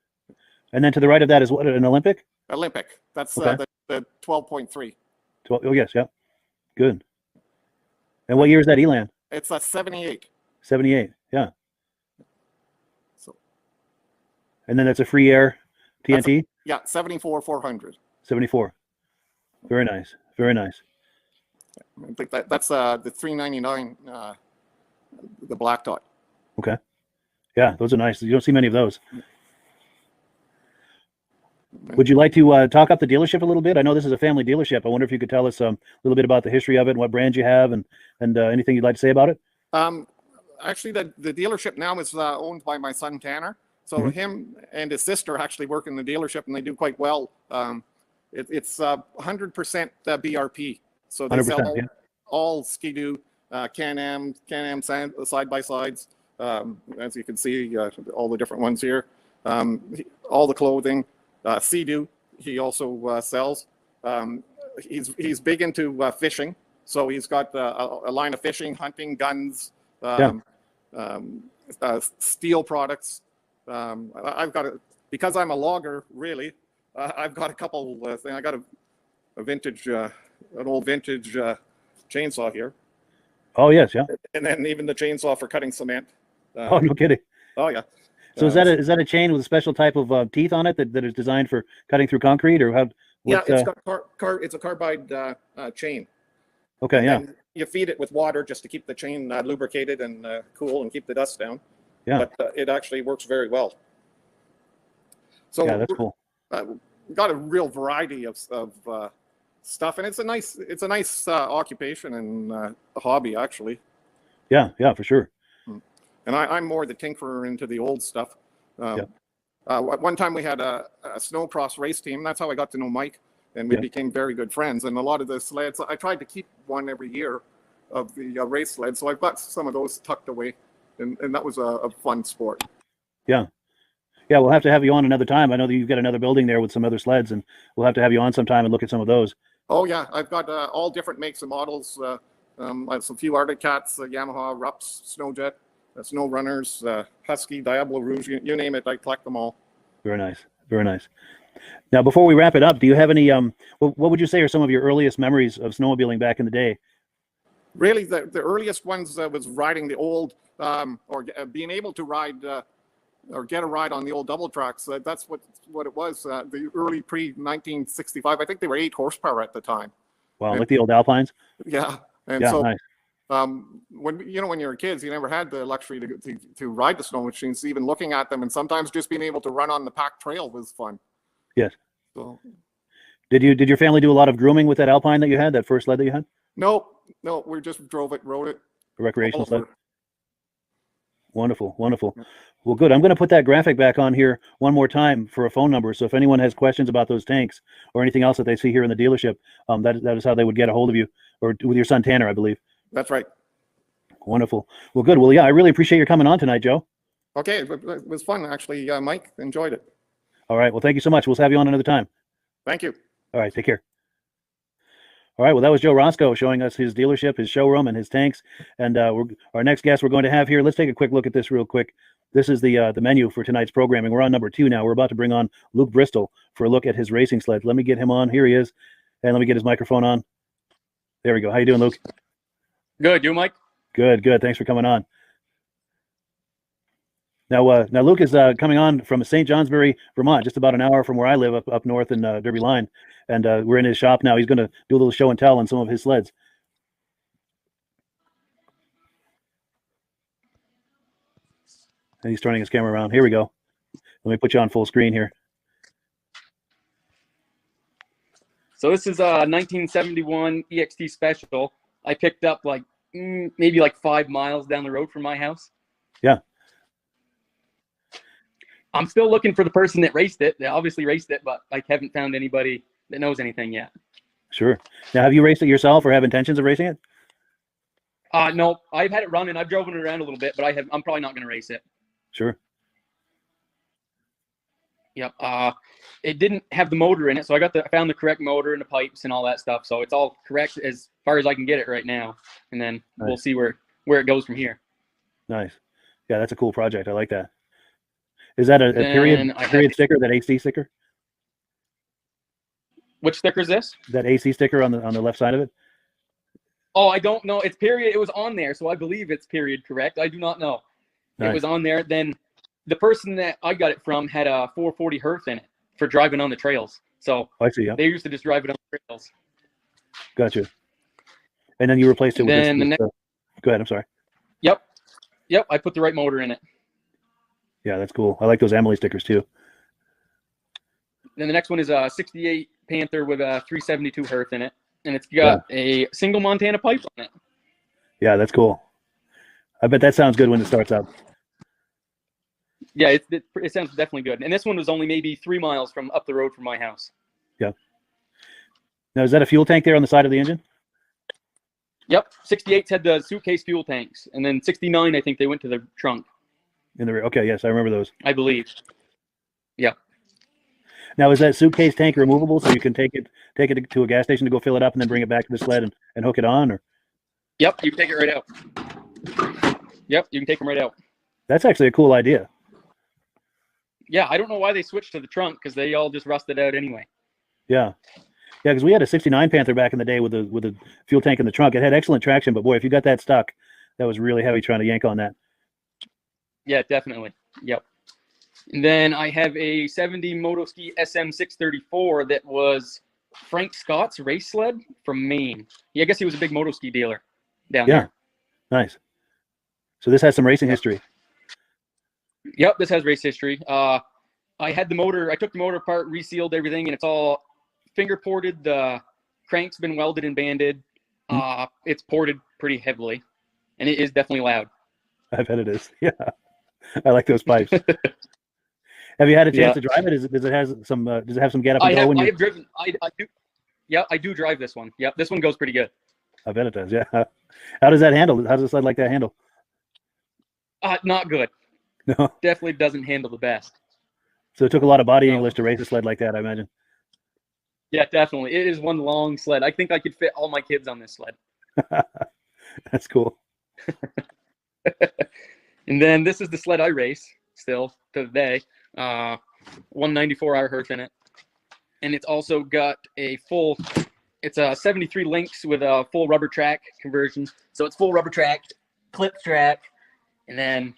And then to the right of that is what, an Olympic? Olympic. That's okay. The 12.3. Oh, yes, yeah. Good. And what year is that Elan? It's a 78. 78, yeah. So. And then that's a free air TNT? Yeah, 74 400. 74. Very nice. Very nice. I think that's the 399, the black dot. Okay. Yeah, those are nice. You don't see many of those. Would you like to talk up the dealership a little bit? I know this is a family dealership. I wonder if you could tell us a little bit about the history of it and what brands you have and anything you'd like to say about it? Actually, the dealership now is owned by my son, Tanner. So him and his sister actually work in the dealership, and they do quite well. It's 100% BRP. So they sell all Ski-Doo, Can-Am side-by-sides. As you can see, all the different ones here. All the clothing. Sea-Doo, he also sells. He's big into fishing. So he's got a line of fishing, hunting, guns, steel products. I've got because I'm a logger, really. I've got a couple things. I got a vintage, an old vintage chainsaw here. Oh yes, yeah. And then even the chainsaw for cutting cement. Oh, no kidding. Oh yeah. So is that a chain with a special type of teeth on it that is designed for cutting through concrete, or how? Yeah, it's got it's a carbide chain. Okay, yeah. And you feed it with water just to keep the chain lubricated and cool and keep the dust down. Yeah. But it actually works very well. So yeah, that's cool. We've got a real variety of stuff, and it's a nice occupation and a hobby actually. Yeah, for sure. And I'm more the tinkerer into the old stuff. One time we had a snowcross race team. That's how I got to know Mike, and we became very good friends. And a lot of the sleds, I tried to keep one every year of the race sled. So I've got some of those tucked away, and that was a fun sport. Yeah. Yeah, we'll have to have you on another time. I know that you've got another building there with some other sleds, and we'll have to have you on sometime and look at some of those. Oh yeah, I've got all different makes and models. I have some few Arctic Cats, Yamaha, Rups, Snowjet. Snow Runners, Husky, Diablo Rouge, you name it, I collect them all. Very nice. Very nice. Now, before we wrap it up, do you have any, what would you say are some of your earliest memories of snowmobiling back in the day? Really, the earliest ones was riding the old, or being able to ride or get a ride on the old double tracks. That's what it was. The early pre-1965. I think they were 8 horsepower at the time. Wow, And- like the old Alpines. Yeah, and Yeah, so nice. when you were kids, you never had the luxury to ride the snow machines. Even looking at them, and sometimes just being able to run on the packed trail was fun. Yes. So Did your family do a lot of grooming with that Alpine that you had, that first sled that you had? no, we just drove it, rode it. A recreational all sled. over. Wonderful, wonderful. Well, good. I'm going to put that graphic back on here one more time for a phone number. So if anyone has questions about those tanks or anything else that they see here in the dealership, that is how they would get a hold of you, or with your son Tanner, I believe. That's right. Wonderful. Well, good. Well, yeah, I really appreciate your coming on tonight, Joe. Okay, it was fun actually, Mike. Enjoyed it. All right. Well, thank you so much. We'll have you on another time. Thank you. All right. Take care. All right. Well, that was Joe Roscoe showing us his dealership, his showroom, and his tanks. And our next guest we're going to have here. Let's take a quick look at this real quick. This is the menu for tonight's programming. We're on number 2 now. We're about to bring on Luke Bristol for a look at his racing sled. Let me get him on. Here he is. And let me get his microphone on. There we go. How you doing, Luke? Good. You, Mike? Good. Good. Thanks for coming on. Now Luke is coming on from St. Johnsbury, Vermont, just about an hour from where I live up north in Derby Line. And we're in his shop now. He's going to do a little show and tell on some of his sleds. And he's turning his camera around. Here we go. Let me put you on full screen here. So this is a 1971 EXT Special. I picked up like maybe like 5 miles down the road from my house. Yeah. I'm still looking for the person that raced it. They obviously raced it, but I haven't found anybody that knows anything yet. Sure. Now, have you raced it yourself or have intentions of racing it? No, I've had it running. I've driven it around a little bit, but I'm probably not going to race it. Sure. Yep. It didn't have the motor in it, so I found the correct motor and the pipes and all that stuff. So it's all correct as far as I can get it right now, and then Nice. We'll see where it goes from here. Nice. Yeah, that's a cool project. I like that. Is that a period sticker, that AC sticker? Which sticker is this? That AC sticker on the left side of it? Oh, I don't know. It's period. It was on there, so I believe it's period correct. I do not know. Nice. It was on there. Then the person that I got it from had a 440 Hertz in it for driving on the trails. So I see. Yeah. they used to just drive it on the trails. Gotcha. And then you replaced it with Then this. Go ahead. I'm sorry. Yep. I put the right motor in it. Yeah, that's cool. I like those Emily stickers too. Then the next one is a 68 Panther with a 372 Hertz in it. And it's got a single Montana pipe on it. Yeah, that's cool. I bet that sounds good when it starts up. Yeah, it sounds definitely good. And this one was only maybe 3 miles from up the road from my house. Yeah. Now, is that a fuel tank there on the side of the engine? Yep. 68s had the suitcase fuel tanks. And then 69, I think they went to the trunk. In the rear. Okay, yes, I remember those. I believe. Yeah. Now, is that suitcase tank removable so you can take it to a gas station to go fill it up and then bring it back to the sled and hook it on? Or Yep, you can take it right out. Yep, you can take them right out. that's actually a cool idea. Yeah, I don't know why they switched to the trunk because they all just rusted out anyway. Yeah. Yeah, because we had a 69 Panther back in the day with a fuel tank in the trunk. It had excellent traction, but boy, if you got that stuck, that was really heavy trying to yank on that. Yeah, definitely. Yep. And then I have a 70 Motoski SM634 that was Frank Scott's race sled from Maine. Yeah, I guess he was a big Motoski dealer down there. Nice. So this has some racing history. Yep, this has race history. I had the motor. I took the motor apart, resealed everything, and it's all finger ported. The crank's been welded and banded. It's ported pretty heavily, and it is definitely loud. I bet it is. Yeah. I like those pipes. Have you had a chance to drive it? Does it have some get up and go? I have driven. I do. Yeah, I do drive this one. Yep, this one goes pretty good. I bet it does. Yeah. How does that handle? How does a sled like that handle? Not good. No. Definitely doesn't handle the best. So it took a lot of body English to race a sled like that, I imagine. Yeah, definitely. It is one long sled. I think I could fit all my kids on this sled. That's cool. And then this is the sled I race still to today. 194 Hertz in it. And it's also got it's a 73 Lynx with a full rubber track conversion. So it's full rubber track, clip track, and then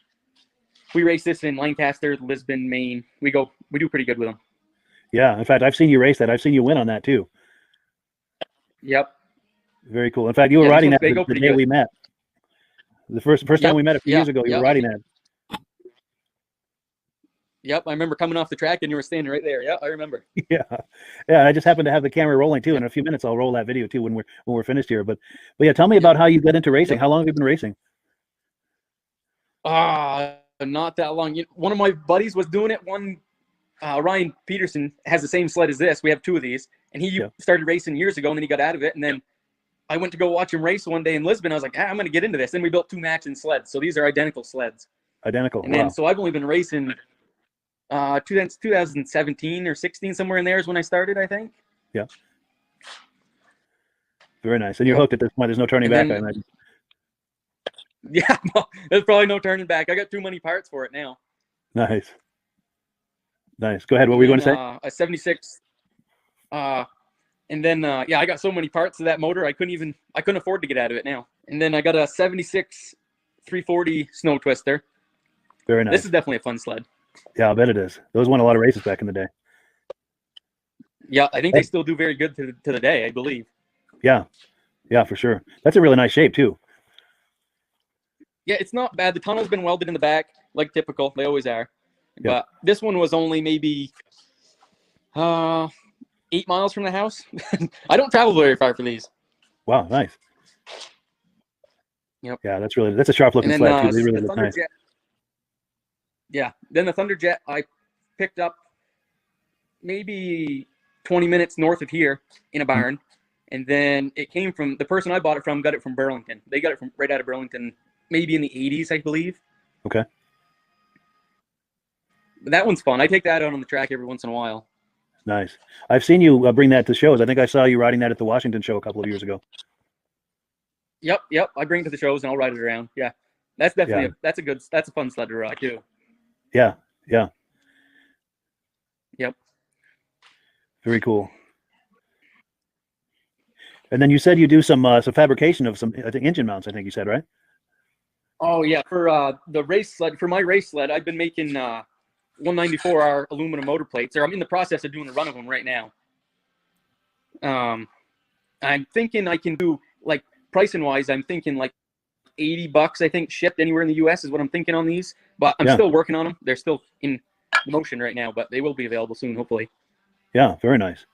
we race this in Lancaster, Lisbon, Maine. We do pretty good with them. Yeah. In fact, I've seen you race that. I've seen you win on that too. Yep. Very cool. In fact, you were Yeah, riding this that one's- they go the pretty day good. we met. The first time Yep, we met a few yeah, years ago, you yeah. were riding that. Yep, I remember coming off the track and you were standing right there. Yeah, I remember. Yeah, yeah. And I just happened to have the camera rolling too. In a few minutes, I'll roll that video too when we're finished here. But yeah, tell me about how you got into racing. Yep. How long have you been racing? Not that long. One of my buddies was doing it. Ryan Peterson has the same sled as this. We have two of these, and he Yeah. started racing years ago, and then he got out of it. And then I went to go watch him race one day in Lisbon. I was like, I'm going to get into this. Then we built two matching sleds. So these are identical sleds. Identical. And Wow. then, so I've only been racing 2017 or 16, somewhere in there is when I started, I think. Yeah. Very nice. And you're hooked at this point. There's no turning And back, then- I imagine. Yeah, no, there's probably no turning back. I got too many parts for it now. Nice. Nice. Go ahead. What were you going to say? A 76. And then, I got so many parts of that motor, I couldn't afford to get out of it now. And then I got a 76 340 snow twister. Very nice. This is definitely a fun sled. Yeah, I bet it is. Those won a lot of races back in the day. Yeah, I think they still do very good to the day, I believe. Yeah. Yeah, for sure. That's a really nice shape too. Yeah, it's not bad. The tunnel's been welded in the back, like typical. They always are. Yeah. But this one was only maybe 8 miles from the house. I don't travel very far for these. Wow, nice. Yep. Yeah, that's a sharp looking And then sled too. They really the look nice. Thunderjet. Yeah. Then the Thunderjet I picked up maybe 20 minutes north of here in a barn. And then it came from the person I bought it from, got it from Burlington. They got it from right out of Burlington, maybe in the 80s, I believe. Okay. But that one's fun. I take that out on the track every once in a while. Nice. I've seen you bring that to shows. I think I saw you riding that at the Washington show a couple of years ago. Yep. I bring it to the shows and I'll ride it around. Yeah. That's definitely that's a fun sled to ride too. Yeah. Yeah. Yep. Very cool. And then you said you do some fabrication of some, I think, engine mounts, I think you said, right? Oh yeah. For the race sled, for my race sled, I've been making 194R aluminum motor plates. Or I'm in the process of doing a run of them right now. I'm thinking I can do, like, pricing wise, I'm thinking like $80, I think, shipped anywhere in the US is what I'm thinking on these. But I'm still working on them. They're still in motion right now, but they will be available soon, hopefully. Yeah, very nice.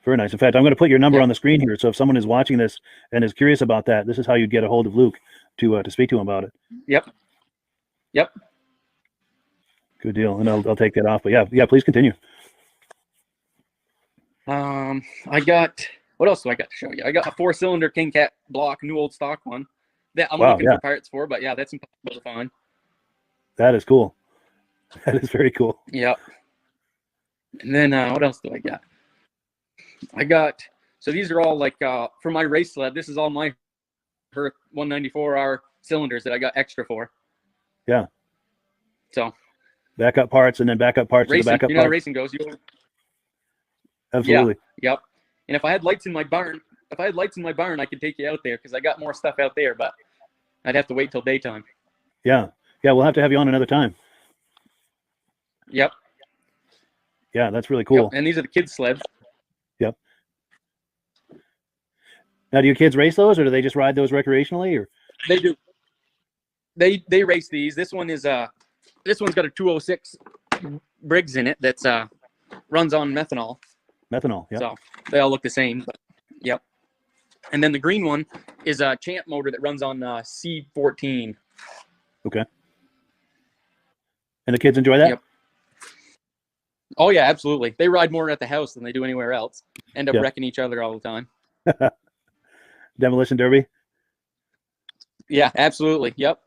Very nice. In fact, I'm going to put your number on the screen here. So if someone is watching this and is curious about that, this is how you get a hold of Luke to speak to him about it. Yep. Good deal. And I'll take that off. But yeah, please continue. I got, what else do I got to show you? I got a 4-cylinder King Cat block, new old stock one that I'm looking for parts for, but yeah, that's impossible to find. That is cool. That is very cool. Yep. And then what else do I got? So these are all like for my race sled. This is all my Herth 194R cylinders that I got extra for. Yeah. So backup parts and then backup parts racing, to the backup you know how parts. racing goes. Absolutely. Yep. And if I had lights in my barn, I could take you out there because I got more stuff out there, but I'd have to wait till daytime. Yeah. Yeah, we'll have to have you on another time. Yep. Yeah, that's really cool. Yep. And these are the kids' sleds. Yep. Now, do your kids race those, or do they just ride those recreationally? Or They do. They race these. This one's got a 206 Briggs in it that's runs on methanol. Methanol. Yeah. So they all look the same. But, yep. And then the green one is a Champ motor that runs on C14. Okay. And the kids enjoy that? Yep. Oh yeah, absolutely. They ride more at the house than they do anywhere else. End up wrecking each other all the time. Demolition derby. Yeah, absolutely. Yep.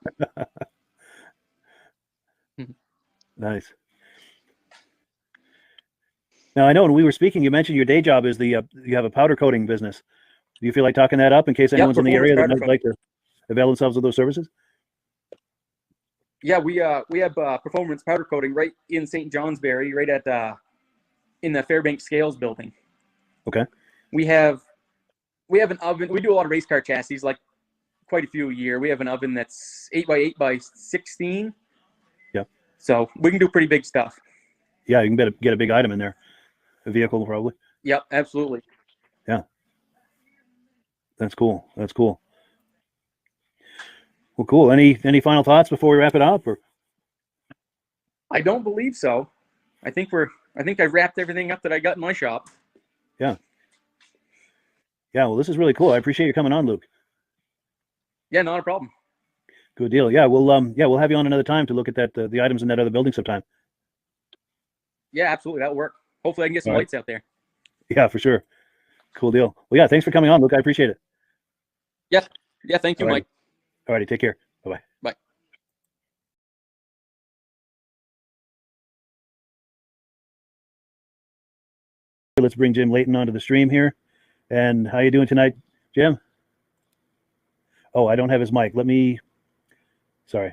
Nice. Now I know when we were speaking, you mentioned your day job is you have a powder coating business. Do you feel like talking that up in case anyone's in the area that might like to avail themselves of those services? Yeah, we have performance powder coating right in St. Johnsbury, right at in the Fairbanks Scales building. Okay. We have an oven. We do a lot of race car chassis, like quite a few a year. We have an oven that's 8x8 by 16. Yep. So we can do pretty big stuff. Yeah, you can get a big item in there, a vehicle probably. Yep, absolutely. Yeah, that's cool. That's cool. Well, cool. Any final thoughts before we wrap it up? Or I don't believe so. I think I wrapped everything up that I got in my shop. yeah. Well, this is really cool. I appreciate you coming on, Luke. Yeah, not a problem. Good deal. Yeah, we'll have you on another time to look at that the items in that other building sometime. Yeah, absolutely. That'll work. Hopefully I can get some All right. lights out there. Yeah, for sure. Cool deal. Well, yeah, thanks for coming on, Luke. I appreciate it. Yeah, thank you, All right. Mike. All righty, take care. Bye-bye. Bye. Let's bring Jim Layton onto the stream here. And how you doing tonight, Jim? Oh, I don't have his mic. Sorry.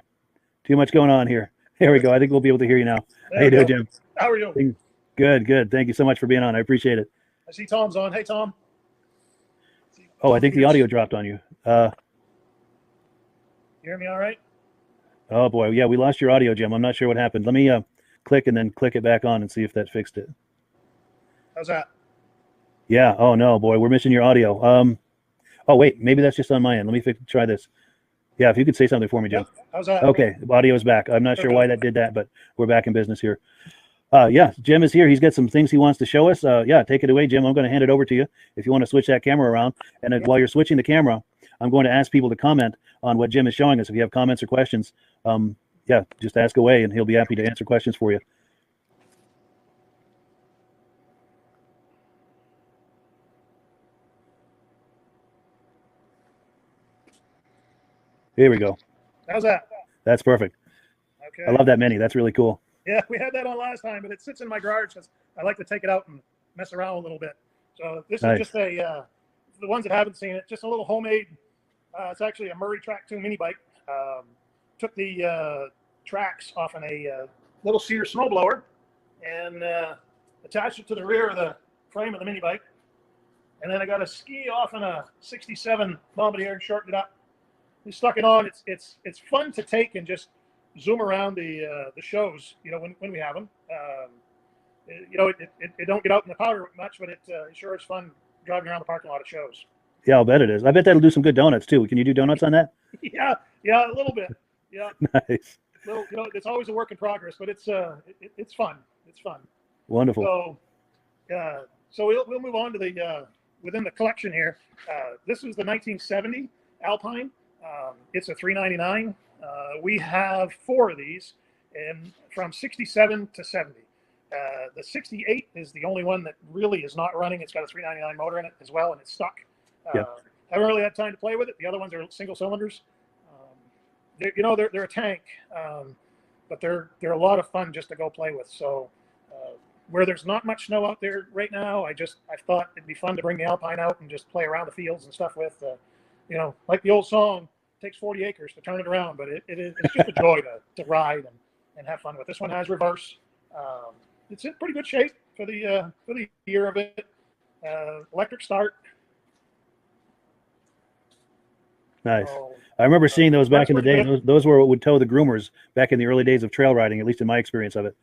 Too much going on here. There we go. I think we'll be able to hear you now. There How you we doing, go. Jim? How are you? Good. Thank you so much for being on. I appreciate it. I see Tom's on. Hey, Tom. Oh, I think the audio dropped on you. You hear me all right? Oh boy, yeah, we lost your audio, Jim. I'm not sure what happened. Let me click and then click it back on and see if that fixed it. How's that? Yeah. Oh no, boy, we're missing your audio. Oh wait, maybe that's just on my end. Let me try this. Yeah, if you could say something for me, Jim. Yep. How's that? Okay, the audio is back. I'm not sure why that did that, but we're back in business here. Yeah, Jim is here. He's got some things he wants to show us. Yeah, take it away, Jim. I'm going to hand it over to you if you want to switch that camera around. And then while you're switching the camera, I'm going to ask people to comment on what Jim is showing us. If you have comments or questions, yeah, just ask away, and he'll be happy to answer questions for you. Here we go. How's that? That's perfect. Okay. I love that Mini. That's really cool. Yeah, we had that on last time, but it sits in my garage because I like to take it out and mess around a little bit. So this Nice. is just the ones that haven't seen it, just a little homemade. It's actually a Murray Track 2 mini bike. Took the tracks off on a little cedar snowblower and attached it to the rear of the frame of the mini bike. And then I got a ski off on a 67 Bombardier and shortened it up. We stuck it on. It's fun to take and just zoom around the shows, when we have them. It don't get out in the powder much, but it sure is fun driving around the parking lot of shows. Yeah, I'll bet it is. I bet that'll do some good donuts too. Can you do donuts on that? Yeah, a little bit. Yeah, Nice. little, it's always a work in progress, but it's fun. It's fun. Wonderful. So we'll move on to the within the collection here. This is the 1970 Alpine. It's a 399. We have 4 of these, and from 67 to 70. The 68 is the only one that really is not running. It's got a 399 motor in it as well, and it's stuck. Haven't really had time to play with it. The other ones are single cylinders. They're a tank, but they're a lot of fun just to go play with. So where there's not much snow out there right now, I thought it'd be fun to bring the Alpine out and just play around the fields and stuff with. Like the old song, it takes 40 acres to turn it around, but it's just a joy to ride and have fun with. This one has reverse. It's in pretty good shape for the year of it. Electric start. Nice. So, I remember seeing those back that's in the day. pretty good. Those were what would tow the groomers back in the early days of trail riding, at least in my experience of it.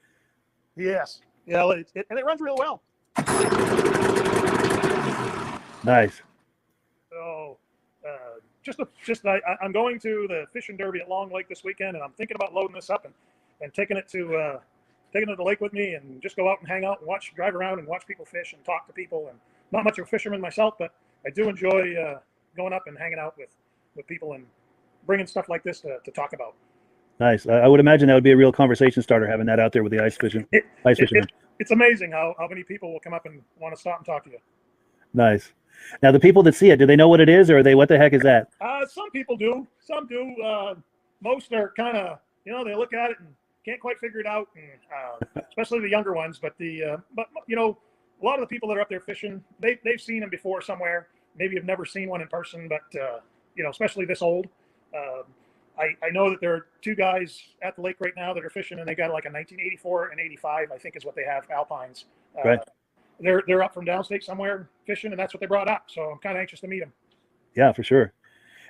yes. Yeah, and it runs real well. Nice. So, I'm going to the fishing derby at Long Lake this weekend, and I'm thinking about loading this up and taking it to the lake with me, and just go out and hang out and drive around and watch people fish and talk to people. And not much of a fisherman myself, but I do enjoy going up and hanging out with people and bringing stuff like this to talk about. Nice. I would imagine that would be a real conversation starter, having that out there with the ice fishermen. It's amazing how many people will come up and want to stop and talk to you. Nice. Now, the people that see it, do they know what it is, or are they, what the heck is that? Some people do. Some do. Most are kind of, they look at it and can't quite figure it out, and especially the younger ones. But a lot of the people that are up there fishing, they've seen them before somewhere. Maybe have never seen one in person, but especially this old. I know that there are 2 guys at the lake right now that are fishing, and they got like a 1984 and 85, I think is what they have, Alpines. Right. They're up from downstate somewhere fishing, and that's what they brought up. So I'm kind of anxious to meet them. Yeah, for sure.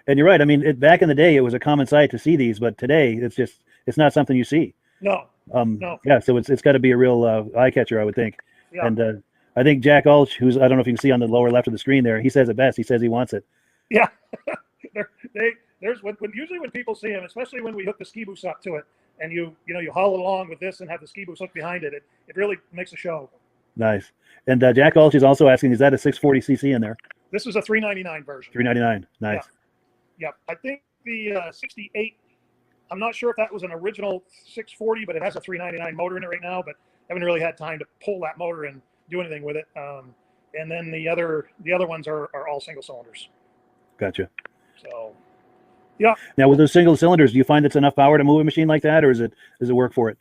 And you're right. I mean, back in the day, it was a common sight to see these, but today it's not something you see. No. No. Yeah, so it's got to be a real eye catcher, I would think. Yeah. And I think Jack Ulch, who's I don't know if you can see on the lower left of the screen there, he says it best. He says he wants it. Yeah. There's usually when people see him, especially when we hook the ski boost up to it, and you haul it along with this and have the ski boost hooked behind it, it really makes a show. Nice. And Jack Ulch is also asking, is that a 640cc in there? This is a 399 version. 399. Nice. Yeah. I think the 68. I'm not sure if that was an original 640, but it has a 399 motor in it right now. But haven't really had time to pull that motor and do anything with it. And then the other ones are all single cylinders. Gotcha. So, yeah. Now with those single cylinders, do you find it's enough power to move a machine like that, or does it work for it?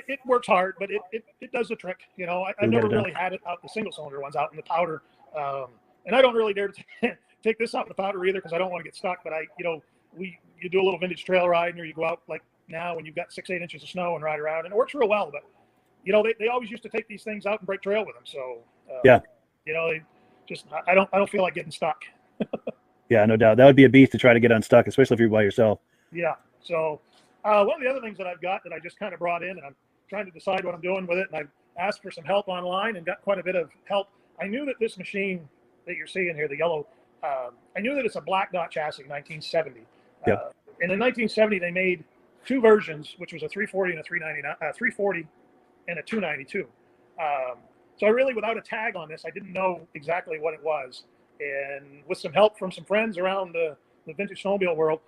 It works hard, but it does the trick. I've never really had it out the single cylinder ones out in the powder, and I don't really dare to take this out in the powder either because I don't want to get stuck. But you do a little vintage trail riding, or you go out like now when you've got 6-8 inches of snow and ride around, and it works real well. But they always used to take these things out and break trail with them. So yeah, I don't feel like getting stuck. Yeah, no doubt. That would be a beast to try to get unstuck, especially if you're by yourself. Yeah. So one of the other things that I've got that I just kind of brought in, and I'm trying to decide what I'm doing with it, and I've asked for some help online and got quite a bit of help. I knew that this machine that you're seeing here, the yellow, I knew that it's a black dot chassis, 1970. Yeah. And in 1970, they made two versions, which was a 340 and a 340 and a 292. So I really, without a tag on this, I didn't know exactly what it was. And with some help from some friends around the vintage snowmobile world,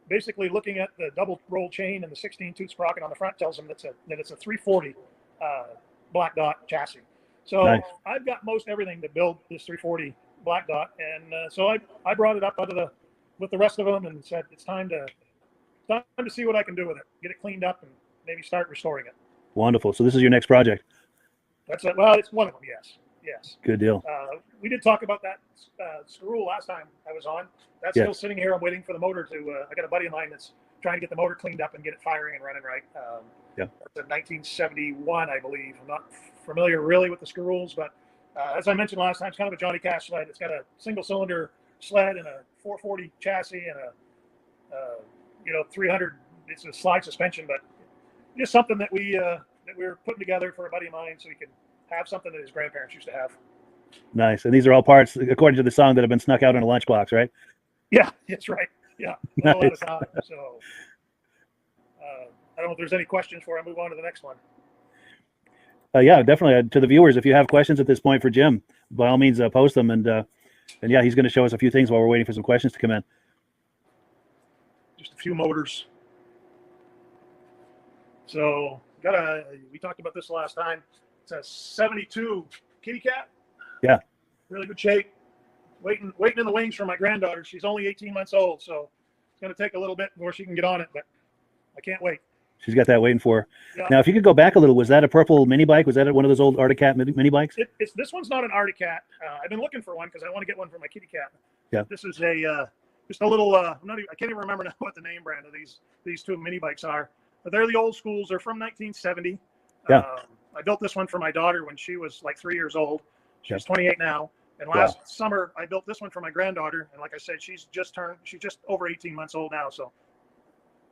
basically looking at the double roll chain and the 16 tooth sprocket on the front tells them that it's a 340 black dot chassis. So nice. I've got most everything to build this 340 black dot, and so I brought it up with the rest of them and said it's time to see what I can do with it, get it cleaned up, and maybe start restoring it. Wonderful. So this is your next project. That's it. Well, it's one of them. Yes. Good deal. We did talk about that screw last time I was on. That's still sitting here. I'm waiting for the motor to. I got a buddy of mine that's trying to get the motor cleaned up and get it firing and running right. That's a 1971, I believe. I'm not familiar really with the screw rules, but as I mentioned last time, it's kind of a Johnny Cash sled. It's got a single cylinder sled and a 440 chassis and a 300. It's a slide suspension, but just something that we were putting together for a buddy of mine so he could have something that his grandparents used to have. Nice. And these are all parts, according to the song, that have been snuck out in a lunchbox, right? Yeah, that's right. Yeah. Nice. A lot of time. So I don't know if there's any questions before I move on to the next one. Yeah, definitely. To the viewers, if you have questions at this point for Jim, by all means, post them. And yeah, he's going to show us a few things while we're waiting for some questions to come in. Just a few motors. So we talked about this last time. It's a 72 Kitty Cat. Yeah. Really good shape. Waiting in the wings for my granddaughter. She's only 18 months old, so it's going to take a little bit before she can get on it, but I can't wait. She's got that waiting for her. Yeah. Now, if you could go back a little, was that a purple mini bike? Was that one of those old Arctic Cat mini bikes? This one's not an Arctic Cat. I've been looking for one because I want to get one for my kitty cat. Yeah. This is just a little. I can't even remember now what the name brand of these two mini bikes are. But they're the old schools. They're from 1970. Yeah. I built this one for my daughter when she was like 3 years old. She's 28 now. And last summer, I built this one for my granddaughter. And like I said, she's just over 18 months old now. So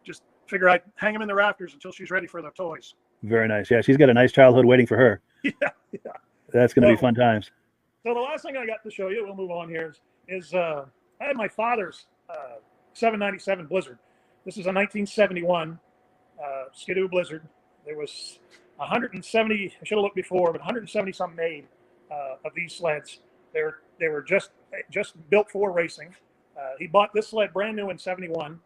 just figure I'd hang them in the rafters until she's ready for the toys. Very nice. Yeah, she's got a nice childhood waiting for her. Yeah. That's going to be fun times. So the last thing I got to show you, we'll move on here, is I had my father's 797 Blizzard. This is a 1971 Skidoo Blizzard. There was 170, I should have looked before, but 170 some made of these sleds. They were just built for racing. He bought this sled brand new in 71.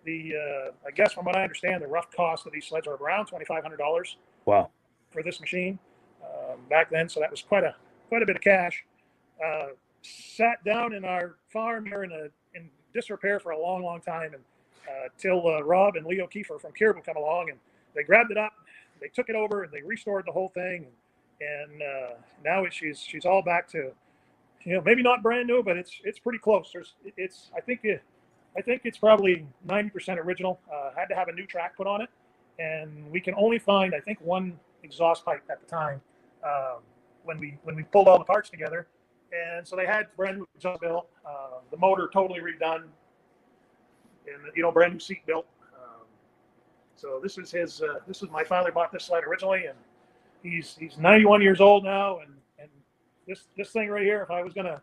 I guess from what I understand, the rough cost of these sleds are around $2,500. Wow. For this machine back then, so that was quite a bit of cash. Sat down in our farm here in disrepair for a long time, and till Rob and Leo Kiefer from Caribou come along, and they grabbed it up, they took it over, and they restored the whole thing, and now she's all back to, maybe not brand new, but it's pretty close. I think it's probably 90% original. Had to have a new track put on it, and we can only find, I think, one exhaust pipe at the time when we pulled all the parts together. And so they had brand new exhaust built, the motor totally redone, and brand new seat built. So this is his. This is my father bought this sled originally, and he's 91 years old now. And this thing right here, if I was gonna,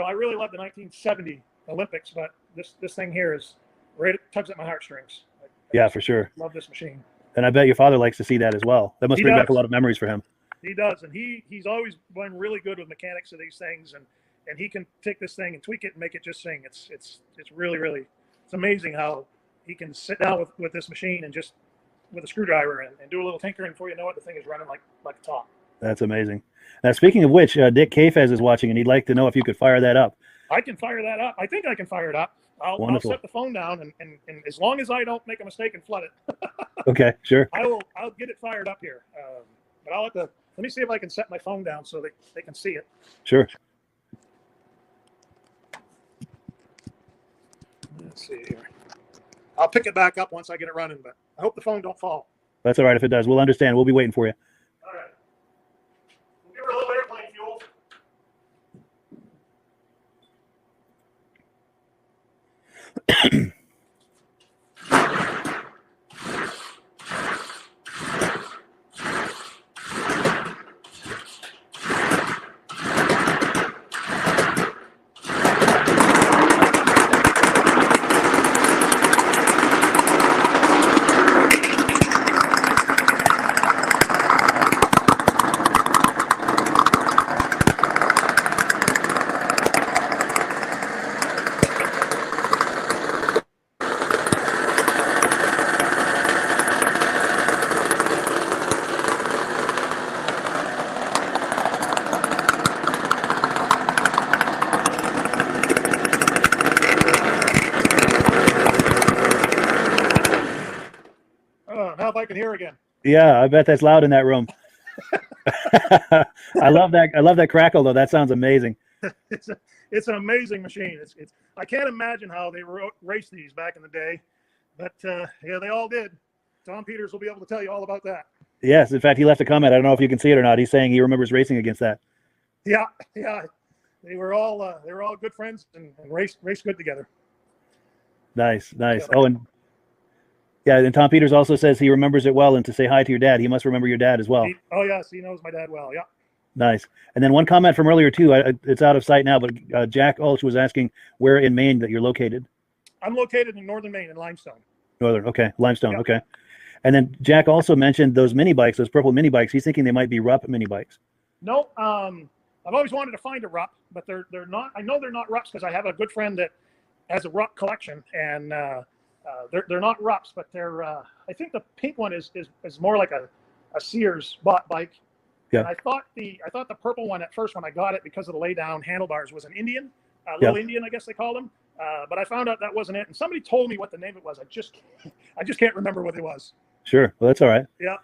I really love the 1970 Olympics, but this thing here is right, it tugs at my heartstrings. Yeah, for sure. Love this machine. And I bet your father likes to see that as well. That must bring back a lot of memories for him. He does, and he's always been really good with mechanics of these things, and he can take this thing and tweak it and make it just sing. It's really it's amazing how he can sit down with this machine and just with a screwdriver and do a little tinkering before you know it, the thing is running like a top. That's amazing. Now, speaking of which, Dick Kafez is watching, and he'd like to know if you could fire that up. I can fire that up. I think I can fire it up. I'll set the phone down, and as long as I don't make a mistake and flood it. Okay, sure. I'll get it fired up here. But I'll let me see if I can set my phone down so they can see it. Sure. Let's see here. I'll pick it back up once I get it running, but I hope the phone don't fall. That's all right if it does. We'll understand. We'll be waiting for you. All right. We'll give her a little airplane fuel. Now if I can hear again. Yeah, I bet that's loud in that room. I love that. I love that crackle though. That sounds amazing. It's an amazing machine. It's I can't imagine how they raced these back in the day, but yeah, they all did. Tom Peters will be able to tell you all about that. Yes, in fact, he left a comment. I don't know if you can see it or not. He's saying he remembers racing against that. Yeah. They were all good friends and raced good together. Nice. Oh, and yeah, and Tom Peters also says he remembers it well, and to say hi to your dad. He must remember your dad as well. Yes, he knows my dad well. Yeah. Nice. And then one comment from earlier too. It's out of sight now, but Jack Ulch was asking where in Maine that you're located. I'm located in northern Maine in Limestone. Northern, okay, Limestone, Yeah. okay. And then Jack also mentioned those mini bikes, those purple mini bikes. He's thinking they might be Rupp mini bikes. No, I've always wanted to find a Rupp, but they're not. I know they're not Rupps because I have a good friend that has a Rupp collection, and they're not Rupps, but they're. I think the pink one is more like a Sears bought bike. Yeah. And I thought the purple one at first when I got it because of the lay down handlebars was an Indian, little Indian, I guess they called them. But I found out that wasn't it, and somebody told me what the name it was. I just can't remember what it was. Sure, well that's all right. Yeah,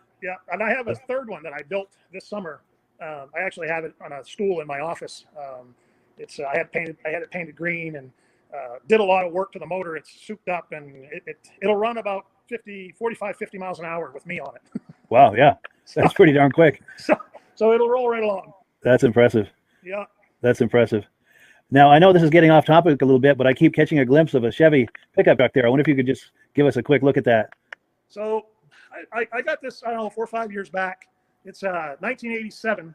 and I have a third one that I built this summer. I actually have it on a stool in my office. I had it painted green and did a lot of work to the motor. It's souped up and it'll run about 45, 50 miles an hour with me on it. Wow, yeah, that's pretty darn quick. So it'll roll right along. That's impressive. Yeah. That's impressive. Now, I know this is getting off topic a little bit, but I keep catching a glimpse of a Chevy pickup truck there. I wonder if you could just give us a quick look at that. So I got this, I don't know, 4 or 5 years back. It's a 1987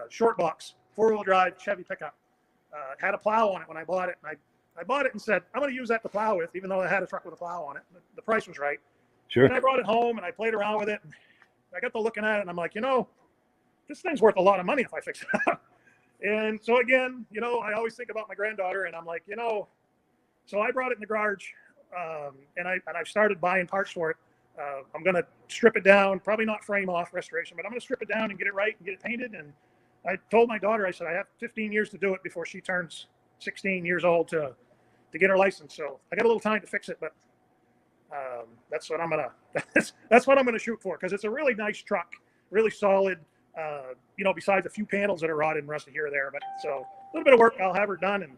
short box, 4-wheel drive Chevy pickup. Had a plow on it when I bought it. And I bought it and said, I'm going to use that to plow with, even though I had a truck with a plow on it. The price was right. Sure. And I brought it home and I played around with it. And I got to looking at it and I'm like, this thing's worth a lot of money if I fix it up. And so again, I always think about my granddaughter and I'm like, so I brought it in the garage and I started buying parts for it. I'm going to strip it down, probably not frame off restoration, but I'm going to strip it down and get it right and get it painted. And I told my daughter, I said, I have 15 years to do it before she turns 16 years old to get her license. So I got a little time to fix it, but that's what I'm going to shoot for. Cause it's a really nice truck, really solid, besides a few panels that are rotted and rusted here or there, but so a little bit of work, I'll have her done and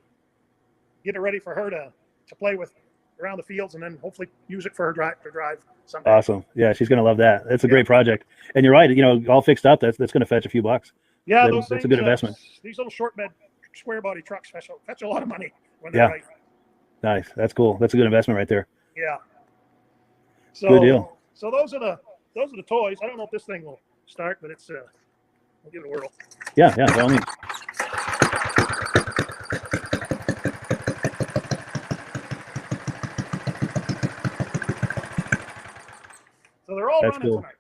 get it ready for her to play with around the fields and then hopefully use it for her to drive someday. Awesome. Yeah. She's going to love that. It's a great project. And you're right. All fixed up. That's going to fetch a few bucks. Yeah. That's a good investment. These little short bed square body trucks fetch a lot of money when they're right. Nice. That's cool. That's a good investment right there. Yeah. Good deal. So those are the toys. I don't know if this thing will start, but it's we'll give it a whirl. Yeah, by all means. So they're all That's running cool. tonight.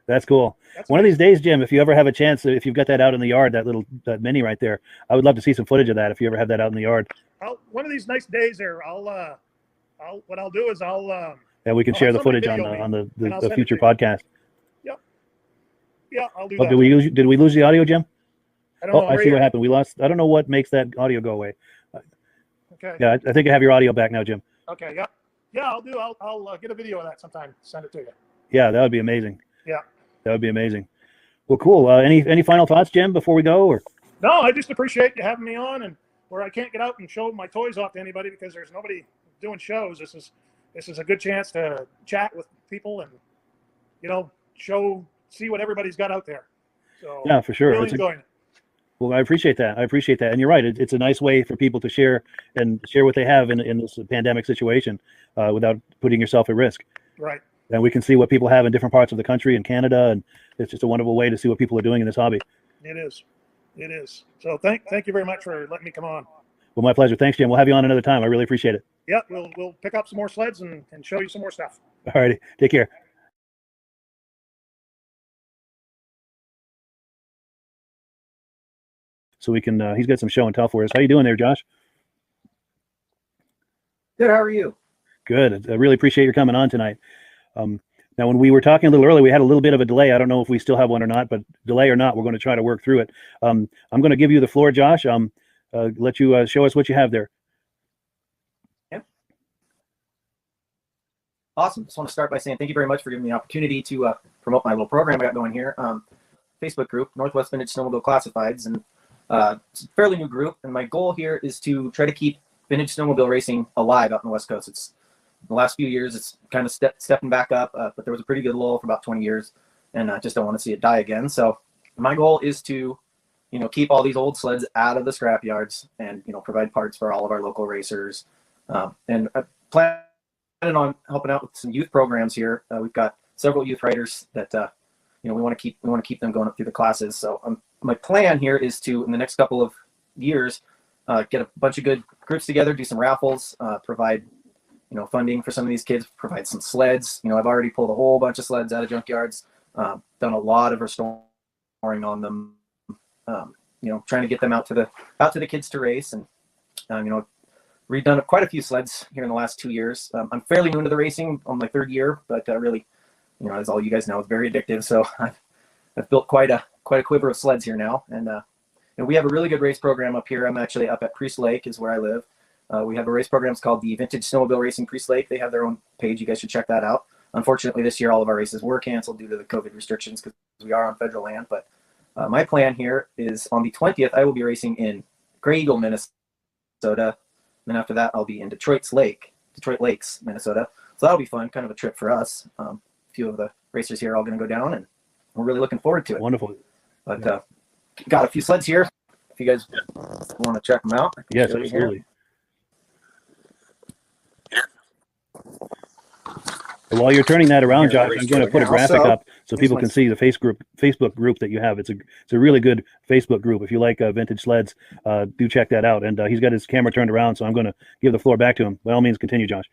That's cool. That's One of these days, Jim, if you ever have a chance, if you've got that out in the yard, that mini right there, I would love to see some footage of that. If you ever have that out in the yard, One of these nice days there, what I'll do is and we can I'll share have the somebody footage on video me, and I'll the send it future to you. podcast. Yeah, I'll do Oh, that. did we lose the audio, Jim? I don't Oh, know. I see what happened. We lost. I don't know what makes that audio go away. Okay. Yeah, I think I have your audio back now, Jim. Okay. Yeah. I'll get a video of that sometime. Send it to you. Yeah, that would be amazing. Yeah. That would be amazing. Well, cool. Any final thoughts, Jim, before we go? Or No, I just appreciate you having me on, and where I can't get out and show my toys off to anybody because there's nobody doing shows. This is a good chance to chat with people and see what everybody's got out there. So yeah, for sure. Really enjoying it. Well, I appreciate that. And you're right. It's a nice way for people to share what they have in this pandemic situation without putting yourself at risk. Right. And we can see what people have in different parts of the country and Canada, and it's just a wonderful way to see what people are doing in this hobby. It is. So thank you very much for letting me come on. Well, my pleasure. Thanks, Jim. We'll have you on another time. I really appreciate it. Yeah, we'll pick up some more sleds and show you some more stuff. All righty. Take care. So we can, he's got some show and tell for us. How you doing there, Josh? Good. How are you? Good. I really appreciate your coming on tonight. Now, when we were talking a little earlier, we had a little bit of a delay. I don't know if we still have one or not, but delay or not, we're going to try to work through it. I'm going to give you the floor, Josh. Let you show us what you have there. Yeah. Awesome. Just want to start by saying thank you very much for giving me the opportunity to promote my little program I got going here. Facebook group, Northwest Vintage Snowmobile Classifieds, and it's a fairly new group. And my goal here is to try to keep vintage snowmobile racing alive out on the West Coast. It's the last few years, it's kind of stepping back up, but there was a pretty good lull for about 20 years, and I just don't want to see it die again. So my goal is to, keep all these old sleds out of the scrap yards and, provide parts for all of our local racers. And I plan on helping out with some youth programs here. We've got several youth riders that, we want to keep them going up through the classes. So my plan here is to, in the next couple of years, get a bunch of good groups together, do some raffles, provide funding for some of these kids, provide some sleds. I've already pulled a whole bunch of sleds out of junkyards, done a lot of restoring on them, trying to get them out to the kids to race. And, redone quite a few sleds here in the last 2 years. I'm fairly new to the racing on my third year, but really, as all you guys know, it's very addictive. So I've built quite a quiver of sleds here now. And, we have a really good race program up here. I'm actually up at Priest Lake is where I live. We have a race program. It's called the Vintage Snowmobile Racing Priest Lake. They have their own page. You guys should check that out. Unfortunately, this year, all of our races were canceled due to the COVID restrictions because we are on federal land. But my plan here is on the 20th, I will be racing in Grey Eagle, Minnesota. Then after that, I'll be in Detroit Lakes, Minnesota. So that'll be fun, kind of a trip for us. A few of the racers here are all going to go down, and we're really looking forward to it. Wonderful. But got a few sleds here. If you guys want to check them out. Yes, absolutely. While you're turning that around, Josh, I'm going to put a graphic up so people can see the Facebook group that you have. It's a really good Facebook group. If you like vintage sleds, do check that out. And he's got his camera turned around, so I'm going to give the floor back to him. By all means, continue, Josh.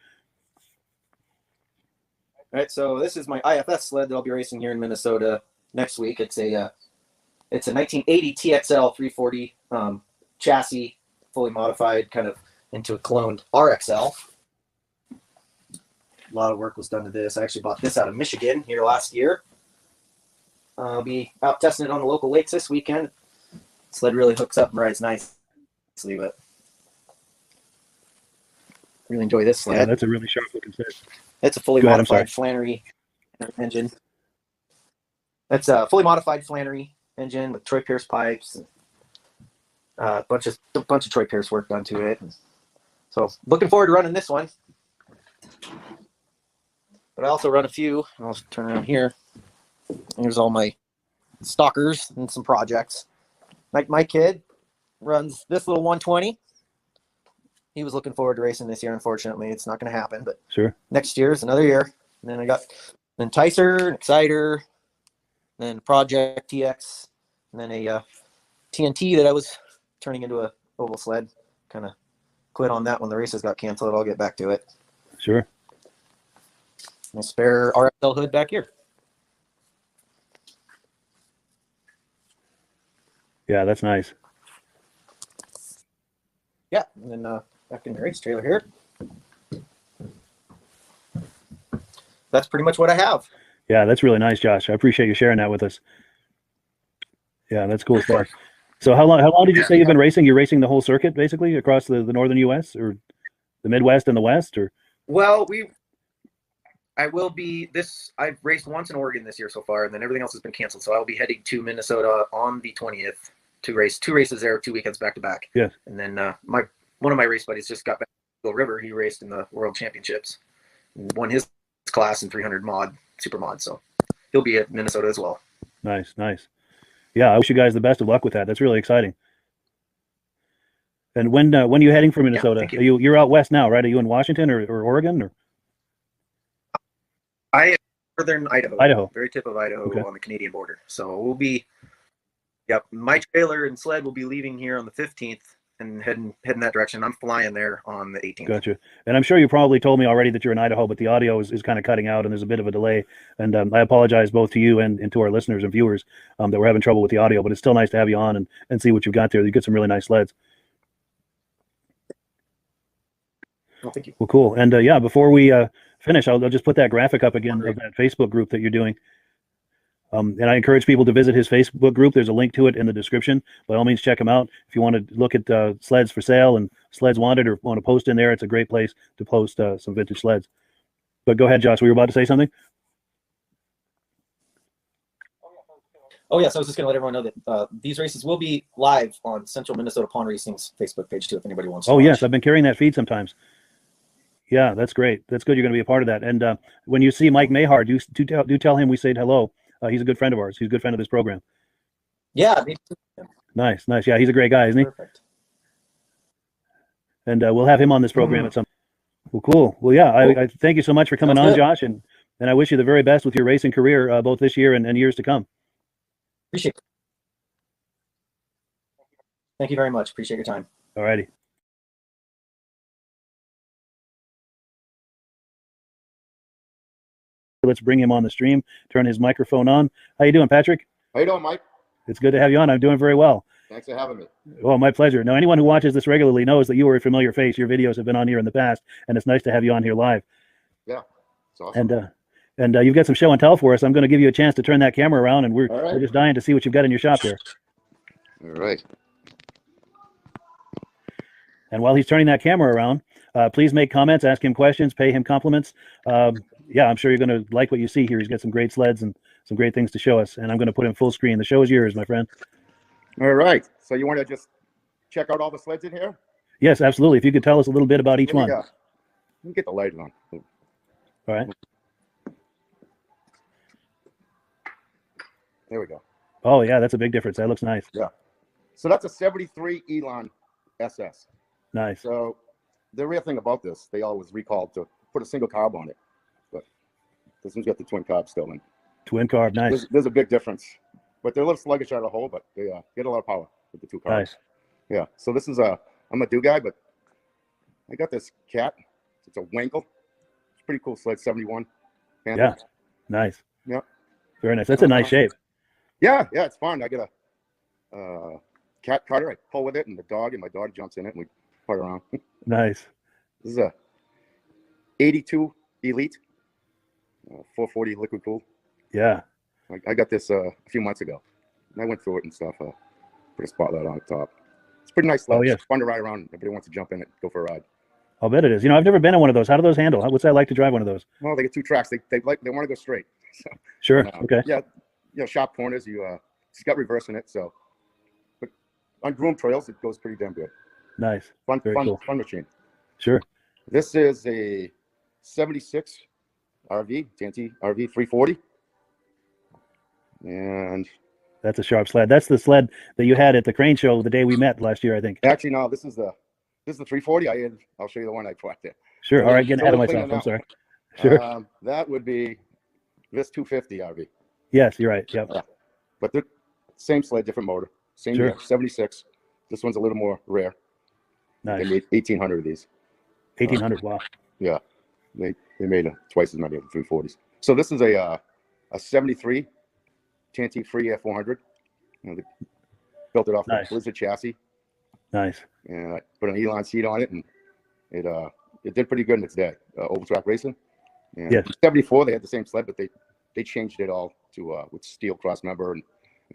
All right, so this is my IFS sled that I'll be racing here in Minnesota next week. It's a 1980 TXL 340 chassis, fully modified, kind of into a cloned RXL. A lot of work was done to this. I actually bought this out of Michigan here last year. I'll be out testing it on the local lakes this weekend. Sled really hooks up and rides nicely, but really enjoy this sled. Yeah, that's a really sharp looking sled. It's a fully modified Flannery engine. That's a fully modified Flannery engine with Troy Pierce pipes. And, a bunch of Troy Pierce work done to it. So looking forward to running this one. But I also run a few. I'll turn around here. Here's all my stalkers and some projects. Like my kid runs this little 120. He was looking forward to racing this year. Unfortunately, it's not going to happen. But sure, next year is another year. And then I got then Ticer, Exciter, then Project TX, and then a TNT that I was turning into a oval sled. Kind of quit on that when the races got canceled. I'll get back to it. Sure. My spare RSL hood back here. Yeah, that's nice. Yeah, and then back in the race trailer here. That's pretty much what I have. Yeah, that's really nice, Josh. I appreciate you sharing that with us. Yeah, that's cool stuff. So how long did you say you've been racing? You're racing the whole circuit basically across the northern US or the Midwest and the West, or? Well, I've raced once in Oregon this year so far, and then everything else has been canceled. So I'll be heading to Minnesota on the 20th to race 2 races there, 2 weekends back to back. Yes. And then one of my race buddies just got back to Eagle River. He raced in the World Championships, and won his class in 300 super mod. So he'll be at Minnesota as well. Nice, nice. Yeah, I wish you guys the best of luck with that. That's really exciting. And when are you heading for Minnesota? Yeah, You're out west now, right? Are you in Washington or Oregon or? I am northern Idaho. Idaho. Very tip of Idaho, Okay. on the Canadian border. So we'll be, my trailer and sled will be leaving here on the 15th and heading that direction. I'm flying there on the 18th. Gotcha. And I'm sure you probably told me already that you're in Idaho, but the audio is kind of cutting out and there's a bit of a delay. And I apologize both to you and to our listeners and viewers that we're having trouble with the audio, but it's still nice to have you on and see what you've got there. You get some really nice sleds. Well, thank you. Well, cool. And yeah, before we finish, I'll just put that graphic up again of that Facebook group that you're doing. And I encourage people to visit his Facebook group. There's a link to it in the description. By all means, check him out. If you want to look at sleds for sale and sleds wanted or want to post in there, it's a great place to post some vintage sleds. But go ahead, Josh. Were you about to say something? Oh, yes. I was just going to let everyone know that these races will be live on Central Minnesota Pond Racing's Facebook page, too, if anybody wants to Oh, watch. yes. I've been carrying that feed sometimes. Yeah, that's great. That's good. You're going to be a part of that. And when you see Mike Mahar, do tell him we said hello. He's a good friend of ours. He's a good friend of this program. Yeah. Me too. Nice, nice. Yeah, he's a great guy, isn't he? Perfect. And we'll have him on this program at some. Well, cool. Well, yeah, I thank you so much for coming Sounds on, good. Josh, and I wish you the very best with your racing career, both this year and years to come. Appreciate it. Thank you very much. Appreciate your time. All righty. Let's bring him on the stream. Turn his microphone on. How you doing, Patrick? How you doing, Mike? It's good to have you on. I'm doing very well. Thanks for having me. Well, my pleasure. Now, anyone who watches this regularly knows that you are a familiar face. Your videos have been on here in the past, and it's nice to have you on here live. Yeah, it's awesome. And you've got some show and tell for us. I'm going to give you a chance to turn that camera around, and we're just dying to see what you've got in your shop there. All right. And while he's turning that camera around, please make comments, ask him questions, pay him compliments. Yeah, I'm sure you're going to like what you see here. He's got some great sleds and some great things to show us. And I'm going to put him full screen. The show is yours, my friend. All right. So you want to just check out all the sleds in here? Yes, absolutely. If you could tell us a little bit about each one. Let me get the light on. All right. There we go. Oh, yeah, that's a big difference. That looks nice. Yeah. So that's a 73 Elon SS. Nice. So the real thing about this, they always recalled to put a single carb on it. But this one's got the twin carb still in. Twin carb, nice. There's a big difference. But they're a little sluggish out of the hole, but they get a lot of power with the two carbs. Nice. Yeah. So this is I'm a do guy, but I got this cat. It's a Wankel. It's a pretty cool sled, 71. Panther. Yeah. Nice. Yeah. Very nice. That's a nice shape. Yeah, it's fun. I get a cat cutter. I pull with it, and my dog jumps in it, and we part around. Nice. This is a 82 Elite, 440 liquid cooled. Yeah. I got this a few months ago, and I went through it and stuff. Put a spotlight on the top. It's pretty nice sled. Oh, yes. It's fun to ride around. Everybody wants to jump in it, go for a ride. I'll bet it is. You know, I've never been in one of those. How do those handle? What's that like to drive one of those? Well, they get two tracks. They want to go straight. So, Sure. Okay. Yeah, sharp corners. It's got reverse in it. So, but on groomed trails, it goes pretty damn good. Nice. Fun Cool. machine. Sure. This is a 76 RV, TNT RV 340. And That's a sharp sled. That's the sled that you had at the crane show the day we met last year, I think. actually, no, this is the 340. I'll show you the one I bought there. Sure. So All right. Getting ahead of totally myself. clean I'm sorry. Sure. That would be This 250 RV. Yes, you're right. Yep. But they're same sled, different motor. Same Sure. year, 76. This one's a little more rare. Nice. They made 1,800 of these. 1,800. Wow. Yeah. They made twice as many of the 340s. So this is a 73 TNT Free Air 400. They built it off Nice. a Blizzard chassis. Nice. And I put an Elon seat on it, and it did pretty good in its day. Oval track racing. And Yes. 74, they had the same sled, but they changed it all to with steel cross member and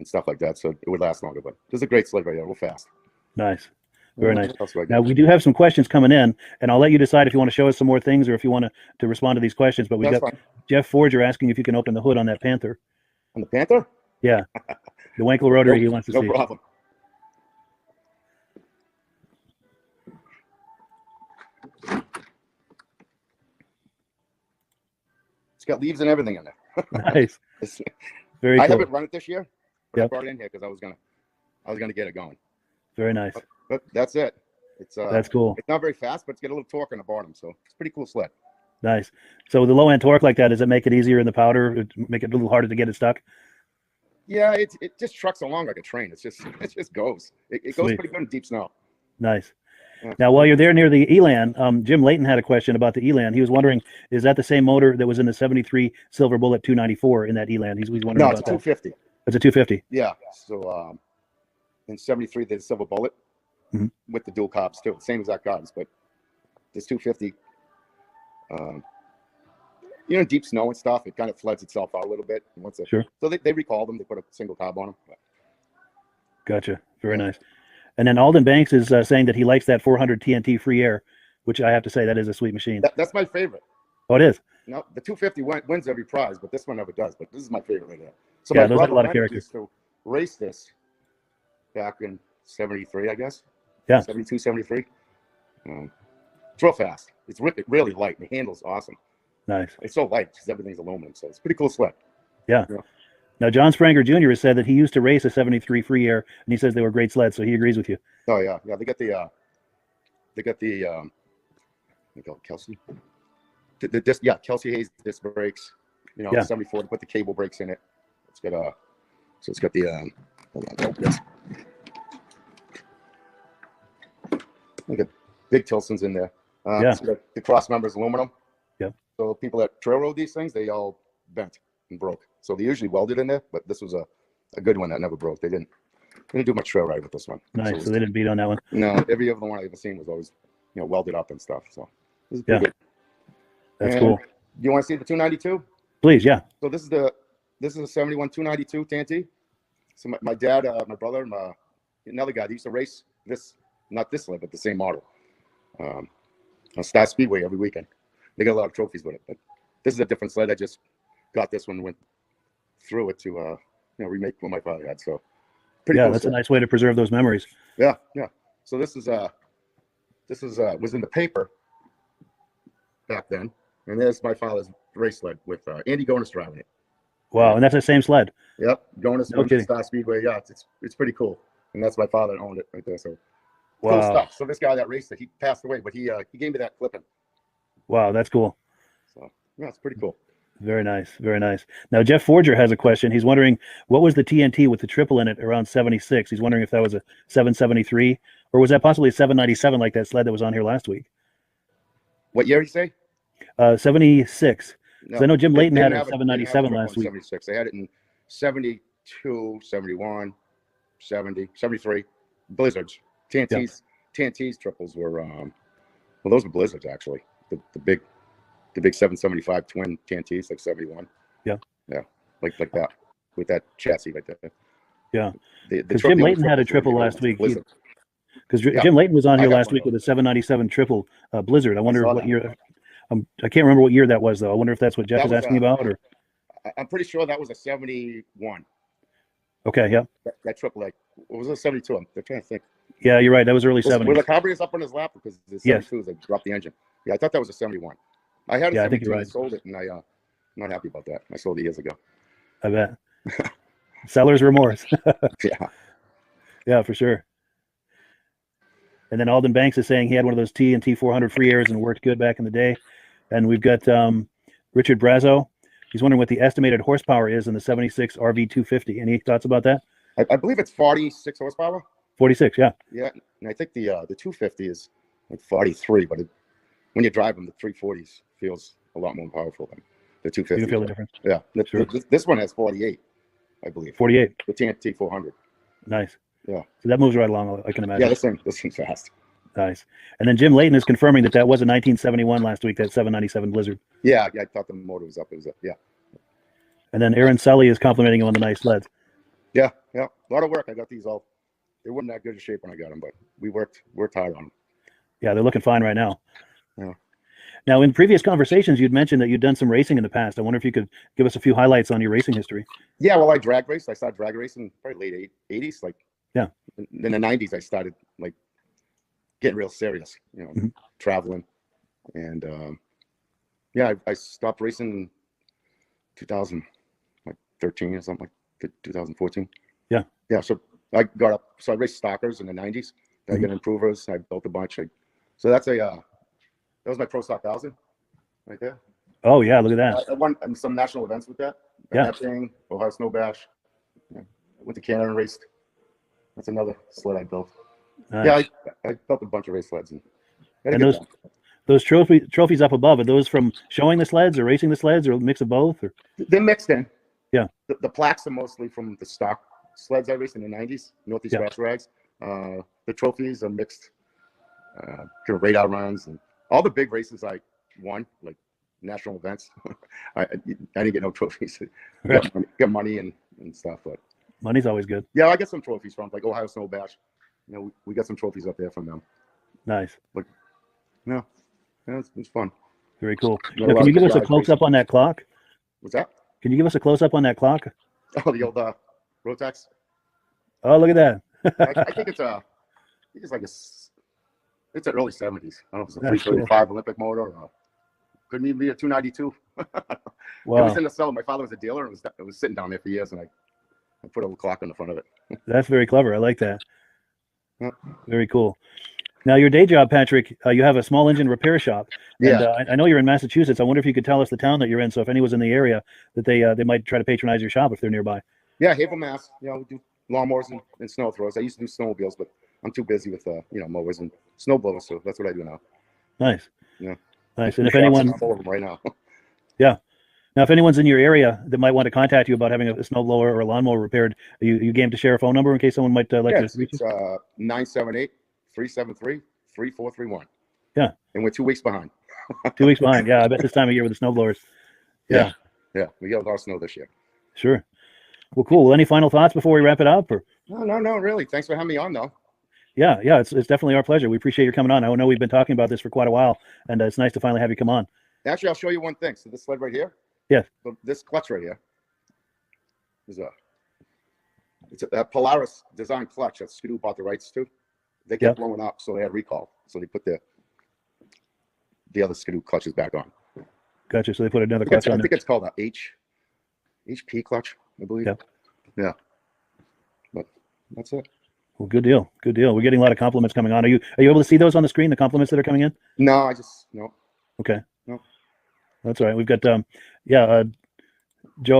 stuff like that, so it would last longer. But this is a great sled right here, real fast. Nice. Very nice. What else do I got? Now we do have some questions coming in, and I'll let you decide if you want to show us some more things or if you want to respond to these questions. But we've That's got fine. Jeff Forger asking if you can open the hood on that Panther. On the Panther? Yeah. The Wankel rotary he wants to No see. problem. It's got leaves and everything in there. Nice. It's- Very I cool. haven't run it this year, but I Yep. brought it in here because I was gonna get it going. Very nice. But that's it. It's That's cool. it's not very fast, but it's got a little torque on the bottom, so it's a pretty cool sled. Nice. So with the low end torque like that, does it make it easier in the powder? Make it a little harder to get it stuck? Yeah, it just trucks along like a train. It just goes. It goes Sweet. pretty good in deep snow. Nice. Yeah. Now, while you're there near the Elan, Jim Layton had a question about the Elan. He was wondering, is that the same motor that was in the 73 Silver Bullet 294 in that Elan? He's wondering No, about it's a that. 250. It's a 250. Yeah. So in 73 they did Silver Bullet Mhm. with the dual carbs too. Same exact carbs, but this 250 deep snow and stuff, it kind of floods itself out a little bit. Sure. So they recalled them. They put a single carb on them. Gotcha. Very nice. And then Alden Banks is saying that he likes that 400 TNT free air, which I have to say that is a sweet machine. That's my favorite. Oh, it is. No, the 250 wins every prize, but this one never does. But this is my favorite right here. So Yeah, my those have a brother lot of Leonard character. used to race this back in 73, I guess. Yeah. 72, 73. It's real fast. It's really light. The handle's awesome. Nice. It's so light because everything's aluminum, so it's a pretty cool sled. Yeah. Yeah. Now, John Spranger Jr. has said that he used to race a 73 free air, and he says they were great sleds, so he agrees with you. Oh yeah, yeah. They got the they call it Kelsey. Kelsey Hayes disc brakes. Yeah. 74 to put the cable brakes in it. It's got the hold on, yes. Look at big Tilson's in there. Yeah. It's got the cross members aluminum. Yep. So people that trail rode these things, they all bent and broke. So they usually welded in there, but this was a good one that never broke. They didn't do much trail ride with this one. Nice. So they didn't beat on that one. No, every other one I've ever seen was always, welded up and stuff. So this is pretty Yeah. good. That's And cool. Do you want to see the 292? Please, yeah. So this is a 71 292 TNT. So my dad, my brother, and another guy, they used to race this, not this sled, but the same model, on Star Speedway every weekend. They got a lot of trophies with it, but this is a different sled. I just got this one, went through it to remake what my father had. So pretty Yeah, cool that's a sled. nice way to preserve those memories. Yeah, yeah. So this is was in the paper back then, and there's my father's race sled with Andy Gonis driving it. Wow, and that's the same sled. Yep, Gonis No kidding. Star Speedway. Yeah, it's pretty cool, and that's my father that owned it right there. So cool Wow. stuff. So this guy that raced it, he passed away, but he gave me that clipping. Wow, that's cool. So yeah, it's pretty cool. Very nice. Very nice. Now, Jeff Forger has a question. He's wondering, what was the TNT with the triple in it around 76? He's wondering if that was a 773 or was that possibly a 797 like that sled that was on here last week? What year did you say? 76. No, So I know Jim they Layton didn't had a have it- 797 they didn't have it last in week. 76. They had it in 72, 71, 70, 73. Blizzards. TNT's triples were those were Blizzards actually. The big 775 twin TNTs, like 71. Yeah. Yeah. Like that. With that chassis right there. Yeah. The Because trophy Jim only Layton had a triples were triple last week. Blizzard. Because Yeah. Jim Layton was on I here got last one week of with a 797 triple Blizzard. I wonder saw what that. year. I can't remember what year that was though. I wonder if that's what Jeff That is was, asking about. Or I'm pretty sure that was a 71. okay, yeah, That triple, like, what was it, 72? I'm trying to think. yeah, you're right. That was early Were 70s. the carburetors up on his lap? Because the Yes. 72s, they dropped the engine. Yeah, I thought that was a 71. I had a Yeah, I think 72 you're and right. sold it, and I'm not happy about that. I sold it years ago. I bet. Seller's remorse. Yeah. Yeah, for sure. And then Alden Banks is saying he had one of those TNT 400 free airs and worked good back in the day. And we've got Richard Brazo He's wondering what the estimated horsepower is in the 76 RV 250. Any thoughts about that? I believe it's 46 horsepower. 46, yeah. Yeah, and I think the 250 is like 43, but when you drive them, the 340s feels a lot more powerful than the 250. You can feel the difference. Yeah, Sure. this one has 48, I believe. 48. The TNT 400. Nice. Yeah. So that moves right along, I can imagine. Yeah, this thing's fast. Nice. And then Jim Layton is confirming that was a 1971 last week, that 797 Blizzard. Yeah, I thought the motor was up. It was up. Yeah. And then Aaron Sully is complimenting him on the nice sleds. Yeah. A lot of work. I got these all. They weren't that good of shape when I got them, but we worked hard on them. Yeah, they're looking fine right now. Yeah. Now, in previous conversations, you'd mentioned that you'd done some racing in the past. I wonder if you could give us a few highlights on your racing history. Yeah, well, I drag raced. I started drag racing probably late 80s. Like, yeah. In the 90s, I started like getting real serious, traveling. And yeah, I stopped racing in 2013 or something, like 2014. Yeah. Yeah, so I got up. So I raced stockers in the 90s. I got improvers. I built a bunch. So that's that was my Pro Stock 1000 right there. Oh, yeah, look at that. I won some national events with that. Yeah. Epping, Ohio Snow Bash. Yeah. I went to Canada and raced. That's another sled I built. Nice. Yeah, I built a bunch of race sleds. And those trophies up above, are those from showing the sleds or racing the sleds or a mix of both? Or? They're mixed in. Yeah. The plaques are mostly from the stock sleds I raced in the 90s, Northeast Grass Rags. The trophies are mixed, kind of radar runs and all the big races I won, like national events. I didn't get no trophies. Right. Got money and stuff, but Money's always good. yeah, I get some trophies from like Ohio Snow Bash. We got some trophies up there from them. Nice. But yeah, it's fun. Very cool. Now, can you give us a close up on that clock? What's that? Can you give us a close up on that clock? Oh, the old Rotax. Oh, look at that. I think it's like it's an early 70s. I don't know if it's a 335 Olympic motor or couldn't even be a 292. Wow. It was in the cellar. My father was a dealer. It was sitting down there for years, and I put a little clock on the front of it. That's very clever. I like that. Yeah. Very cool. Now, your day job, Patrick, you have a small engine repair shop. And, Yeah. I know you're in Massachusetts. I wonder if you could tell us the town that you're in. So if anyone's in the area, that they might try to patronize your shop if they're nearby. Yeah, Haverhill, Mass. We do lawnmowers and snow throws. I used to do snowmobiles, but I'm too busy with mowers and snowblowers, so that's what I do now. Nice. Yeah. Nice. And if anyone right now. Yeah. Now, if anyone's in your area that might want to contact you about having a snowblower or a lawnmower repaired, you game to share a phone number in case someone might like to reach you? It's 978-373-3431. Yeah. And we're 2 weeks behind. 2 weeks behind. Yeah, I bet this time of year with the snowblowers. Yeah. Yeah. We got a lot of snow this year. Sure. Well, cool. Well, any final thoughts before we wrap it up? Or No, really. Thanks for having me on, though. Yeah, it's definitely our pleasure. We appreciate your coming on. I know we've been talking about this for quite a while, and it's nice to finally have you come on. Actually, I'll show you one thing. So this sled right here. Yes. So this clutch right here is it's a Polaris design clutch that Skidoo bought the rights to. They kept blowing up, so they had recall. So they put the other Skidoo clutches back on. Gotcha. So they put another clutch on I there. think it's called a HP clutch, I believe. Yeah. But that's it. Well, good deal. Good deal. We're getting a lot of compliments coming on. Are you able to see those on the screen, the compliments that are coming in? No, no. Okay. No. That's all right. We've got Joe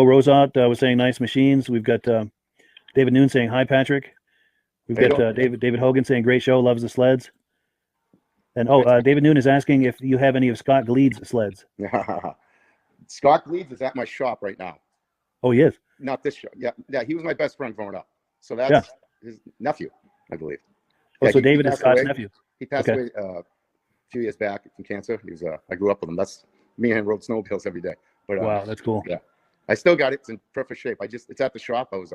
Rosat was saying nice machines. We've got David Noon saying hi, Patrick. We've got David Hogan saying great show, loves the sleds. And David Noon is asking if you have any of Scott Gleed's sleds. Scott Gleed's is at my shop right now. Oh, he is? Not this show. Yeah, he was my best friend growing up. So that's his nephew, I believe. Oh, yeah, so David is Scott's nephew. He passed away a few years back from cancer. He was I grew up with him. That's me and him rode snowmobiles every day. But wow, that's cool. Yeah, I still got it. It's in perfect shape. It's at the shop. I was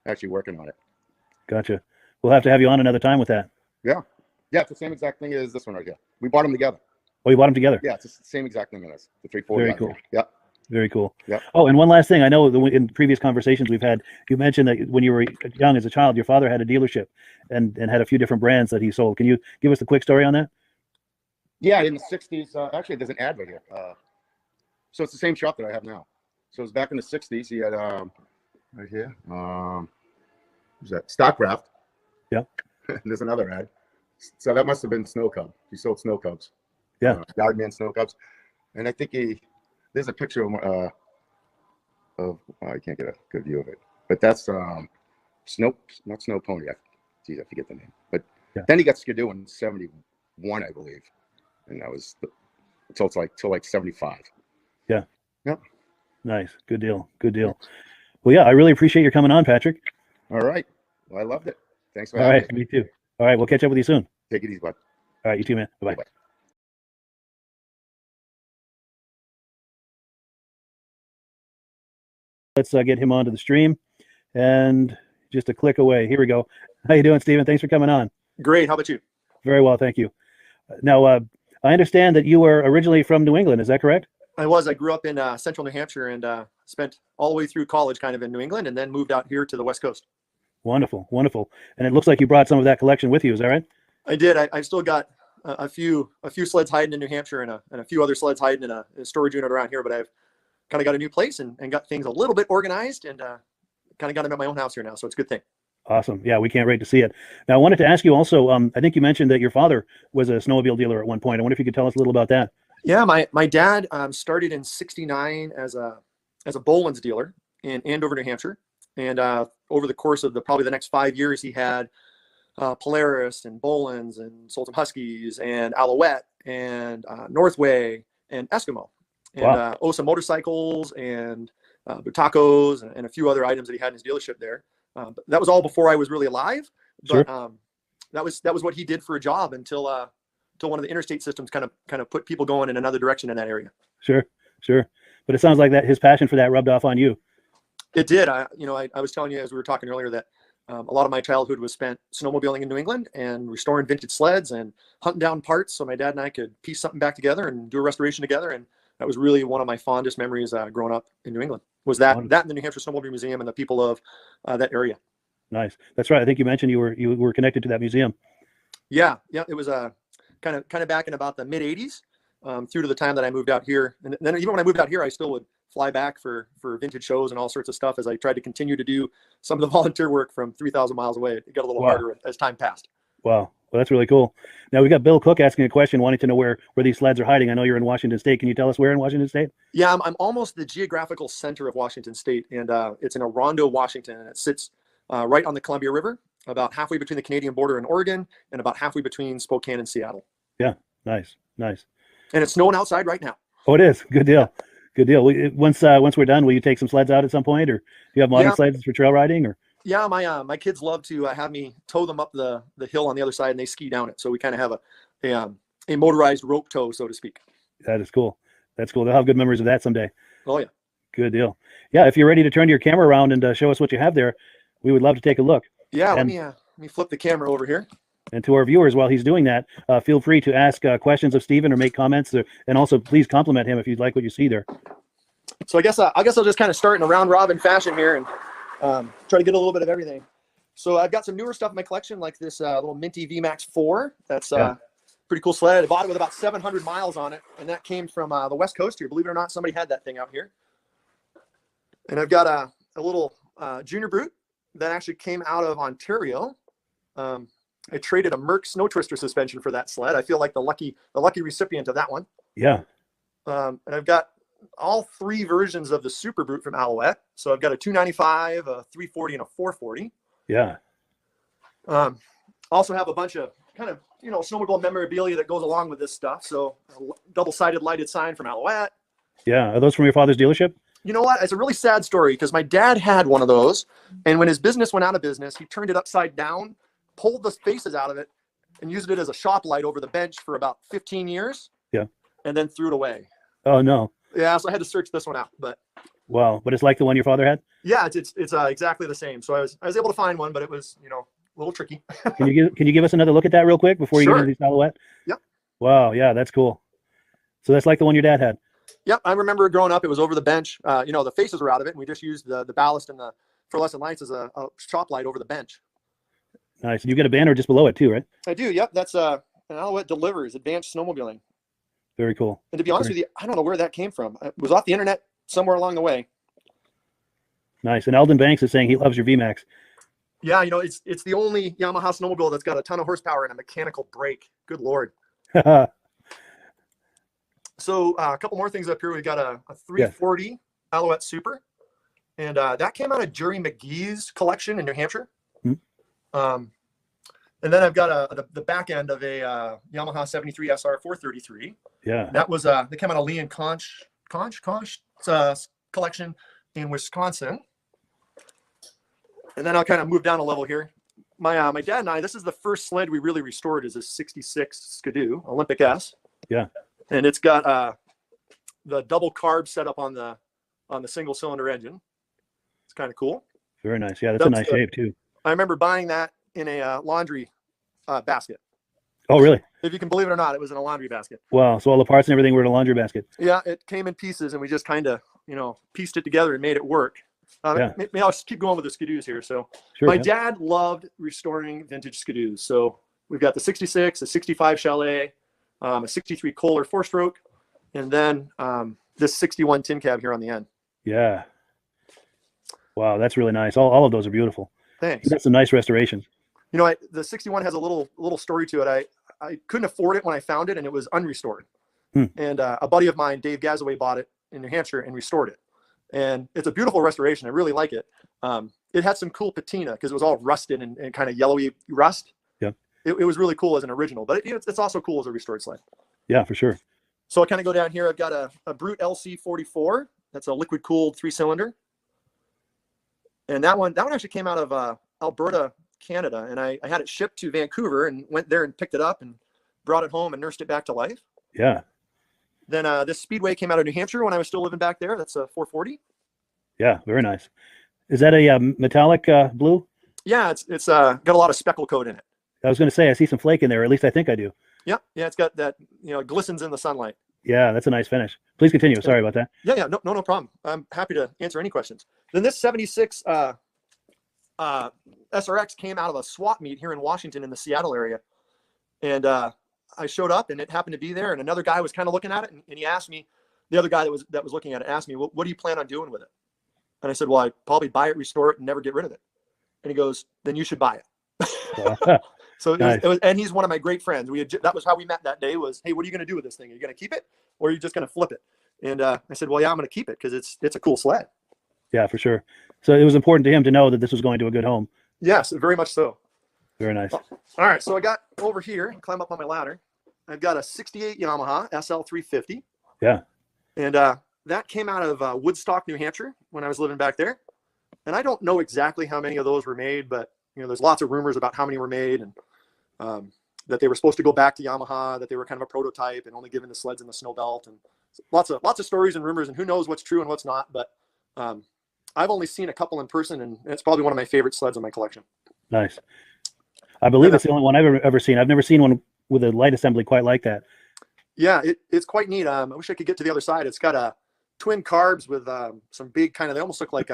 actually working on it. Gotcha. We'll have to have you on another time with that. Yeah, it's the same exact thing as this one right here. We bought them together. Oh, you bought them together? Yeah, it's the same exact thing as the 340. Very cool. Yeah. Very cool. Yeah. Oh, and one last thing. I know in previous conversations we've had, you mentioned that when you were young as a child, your father had a dealership and had a few different brands that he sold. Can you give us a quick story on that? Yeah, in the 60s. Actually, there's an ad right here. So it's the same shop that I have now. So it was back in the 60s. He had right here. Was that Stockcraft? Yeah. There's another ad. So that must have been Snow Cub. He sold Snow Cubs. Yeah. Yardman Snow Cubs. And I think there's a picture of of, I can't get a good view of it, but that's not Snow Pony. Geez, I forget the name. But then he got Skidoo in 71, I believe. And that was till like 75. Yeah. Yep. Nice. Good deal. Good deal. Well, yeah, I really appreciate your coming on, Patrick. All right. Well, I loved it. Thanks for All having right. me. Me too. All right. We'll catch up with you soon. Take it easy, bud. All right. You too, man. Bye-bye. Bye-bye. Let's get him onto the stream, and just a click away. Here we go. How you doing, Stephen? Thanks for coming on. Great. How about you? Very well, thank you. Now, I understand that you were originally from New England. Is that correct? I was. I grew up in central New Hampshire and spent all the way through college kind of in New England, and then moved out here to the West Coast. Wonderful, wonderful. And it looks like you brought some of that collection with you. Is that right? I did. I've still got a few sleds hiding in New Hampshire and a few other sleds hiding in a storage unit around here, but I've kind of got a new place and got things a little bit organized and kind of got them at my own house here now. So it's a good thing. Awesome. Yeah, we can't wait to see it. Now, I wanted to ask you also, I think you mentioned that your father was a snowmobile dealer at one point. I wonder if you could tell us a little about that. Yeah, my dad started in '69 as a Boland's dealer in Andover, New Hampshire. And over the course of probably the next 5 years, he had Polaris and Boland's and sold some Huskies and Alouette and Northway and Eskimo. And some motorcycles and Butacos and a few other items that he had in his dealership there. But that was all before I was really alive. But Sure. that was what he did for a job until one of the interstate systems kind of put people going in another direction in that area. Sure, sure. But it sounds like that his passion for that rubbed off on you. It did. I was telling you as we were talking earlier that a lot of my childhood was spent snowmobiling in New England and restoring vintage sleds and hunting down parts so my dad and I could piece something back together and do a restoration together. And that was really one of my fondest memories growing up in New England, was that and the New Hampshire Snowmobile Museum and the people of that area. Nice. That's right. I think you mentioned you were connected to that museum. Yeah. It was kind of back in about the mid '80s through to the time that I moved out here. And then even when I moved out here, I still would fly back for vintage shows and all sorts of stuff as I tried to continue to do some of the volunteer work from 3,000 miles away. It got a little harder as time passed. Wow. Well, that's really cool. Now we got Bill Cook asking a question, wanting to know where these sleds are hiding. I know you're in Washington State. Can you tell us where in Washington State? Yeah, I'm almost the geographical center of Washington State, and it's in Orondo, Washington, and it sits right on the Columbia River, about halfway between the Canadian border and Oregon, and about halfway between Spokane and Seattle. Yeah, nice. And it's snowing outside right now. Oh, it is. Good deal. Good deal. Once we're done, will you take some sleds out at some point, or do you have modern sleds for trail riding? Or yeah, my kids love to have me tow them up the hill on the other side, and they ski down it. So we kind of have a motorized rope tow, so to speak. That is cool. That's cool. They'll have good memories of that someday. Oh yeah. Good deal. Yeah, if you're ready to turn your camera around and show us what you have there, we would love to take a look. Yeah, let me flip the camera over here. And to our viewers, while he's doing that, feel free to ask questions of Stephen or make comments, and also please compliment him if you'd like what you see there. So I guess I'll just kind of start in a round robin fashion here and try to get a little bit of everything. So I've got some newer stuff in my collection, like this little Minty VMAX 4. That's pretty cool sled. I bought it with about 700 miles on it, and that came from the West Coast here. Believe it or not, somebody had that thing out here. And I've got a little Junior Brute that actually came out of Ontario. I traded a Merc Snow Twister suspension for that sled. I feel like the lucky recipient of that one. Yeah. And I've got all three versions of the Super Brute from Alouette. So I've got a 295, a 340, and a 440. Yeah. Also have a bunch of kind of, snowmobile memorabilia that goes along with this stuff. So a double-sided lighted sign from Alouette. Yeah. Are those from your father's dealership? You know what? It's a really sad story because my dad had one of those. And when his business went out of business, he turned it upside down, pulled the faces out of it, and used it as a shop light over the bench for about 15 years. Yeah. And then threw it away. Oh, no. Yeah, so I had to search this one out. But wow, but it's like the one your father had? Yeah, it's exactly the same. So I was able to find one, but it was, a little tricky. Can you give us another look at that real quick before you get into these Alouette? Yep. Wow, yeah, that's cool. So that's like the one your dad had. Yep, I remember growing up, it was over the bench. The faces were out of it, and we just used the ballast and the fluorescent lights as a shop light over the bench. Nice. And you get a banner just below it too, right? I do. Yep, that's an Alouette Delivers Advanced Snowmobiling. Very cool. And to be honest with you, I don't know where that came from. It was off the internet somewhere along the way. Nice. And Eldon Banks is saying he loves your VMAX. Yeah, it's the only Yamaha snowmobile that's got a ton of horsepower and a mechanical brake. Good Lord. So a couple more things up here. We've got a 340 Alouette Super. And that came out of Jerry McGee's collection in New Hampshire. And then I've got the back end of a Yamaha 73 SR 433. Yeah. That was they came out of Lee and Conch collection in Wisconsin. And then I'll kind of move down a level here. My dad and I, this is the first sled we really restored, is a 66 Skidoo Olympic S. Yeah. And it's got the double carb setup on the single cylinder engine. It's kind of cool. Very nice. Yeah, that's a nice shape too. I remember buying that in a laundry basket. Oh, really? If you can believe it or not, it was in a laundry basket. Wow. So all the parts and everything were in a laundry basket. Yeah, it came in pieces, and we just kind of, pieced it together and made it work. Maybe I'll just keep going with the Skidoos here. So my dad loved restoring vintage Skidoos. So we've got the 66, a 65 Chalet, a 63 Kohler 4-stroke, and then this 61 tin cab here on the end. Yeah. Wow, that's really nice. All of those are beautiful. Thanks. That's some nice restorations. The 61 has a little story to it. I couldn't afford it when I found it, and it was unrestored. And a buddy of mine, Dave Gazaway, bought it in New Hampshire and restored it. And it's a beautiful restoration. I really like it. It had some cool patina because it was all rusted and kind of yellowy rust. Yeah. It was really cool as an original, but it's also cool as a restored sled. Yeah, for sure. So I kind of go down here. I've got a Brute LC44. That's a liquid cooled 3-cylinder. And that one actually came out of Alberta, Canada. And I had it shipped to Vancouver and went there and picked it up and brought it home and nursed it back to life. Yeah. Then this Speedway came out of New Hampshire when I was still living back there. That's a 440. Yeah, very nice. Is that a metallic blue? Yeah, it's got a lot of speckle coat in it. I was going to say, I see some flake in there, or at least I think I do. Yeah, it's got that, it glistens in the sunlight. Yeah, that's a nice finish. Please continue. Sorry about that. Yeah, no problem. I'm happy to answer any questions. Then this 76 SRX came out of a swap meet here in Washington in the Seattle area. And I showed up and it happened to be there. And another guy was kind of looking at it. And he asked me, the other guy that was looking at it asked me, what do you plan on doing with it? And I said, well, I'd probably buy it, restore it, and never get rid of it. And he goes, then you should buy it. So nice. it was, and he's one of my great friends. That was how we met that day was, hey, what are you going to do with this thing? Are you going to keep it or are you just going to flip it? And I said, well, yeah, I'm going to keep it because it's a cool sled. Yeah, for sure. So it was important to him to know that this was going to a good home. Yes, very much so. Very nice. All right, so I got over here, climb up on my ladder. I've got a 68 Yamaha SL350. Yeah. And that came out of Woodstock, New Hampshire when I was living back there. And I don't know exactly how many of those were made, but there's lots of rumors about how many were made and that they were supposed to go back to Yamaha, that they were kind of a prototype and only given the sleds in the snow belt, and lots of stories and rumors, and who knows what's true and what's not. But I've only seen a couple in person, and it's probably one of my favorite sleds in my collection. Nice. I believe it's the only one I've ever seen. I've never seen one with a light assembly quite like that. Yeah, it's quite neat. I wish I could get to the other side. It's got twin carbs with some big they almost look like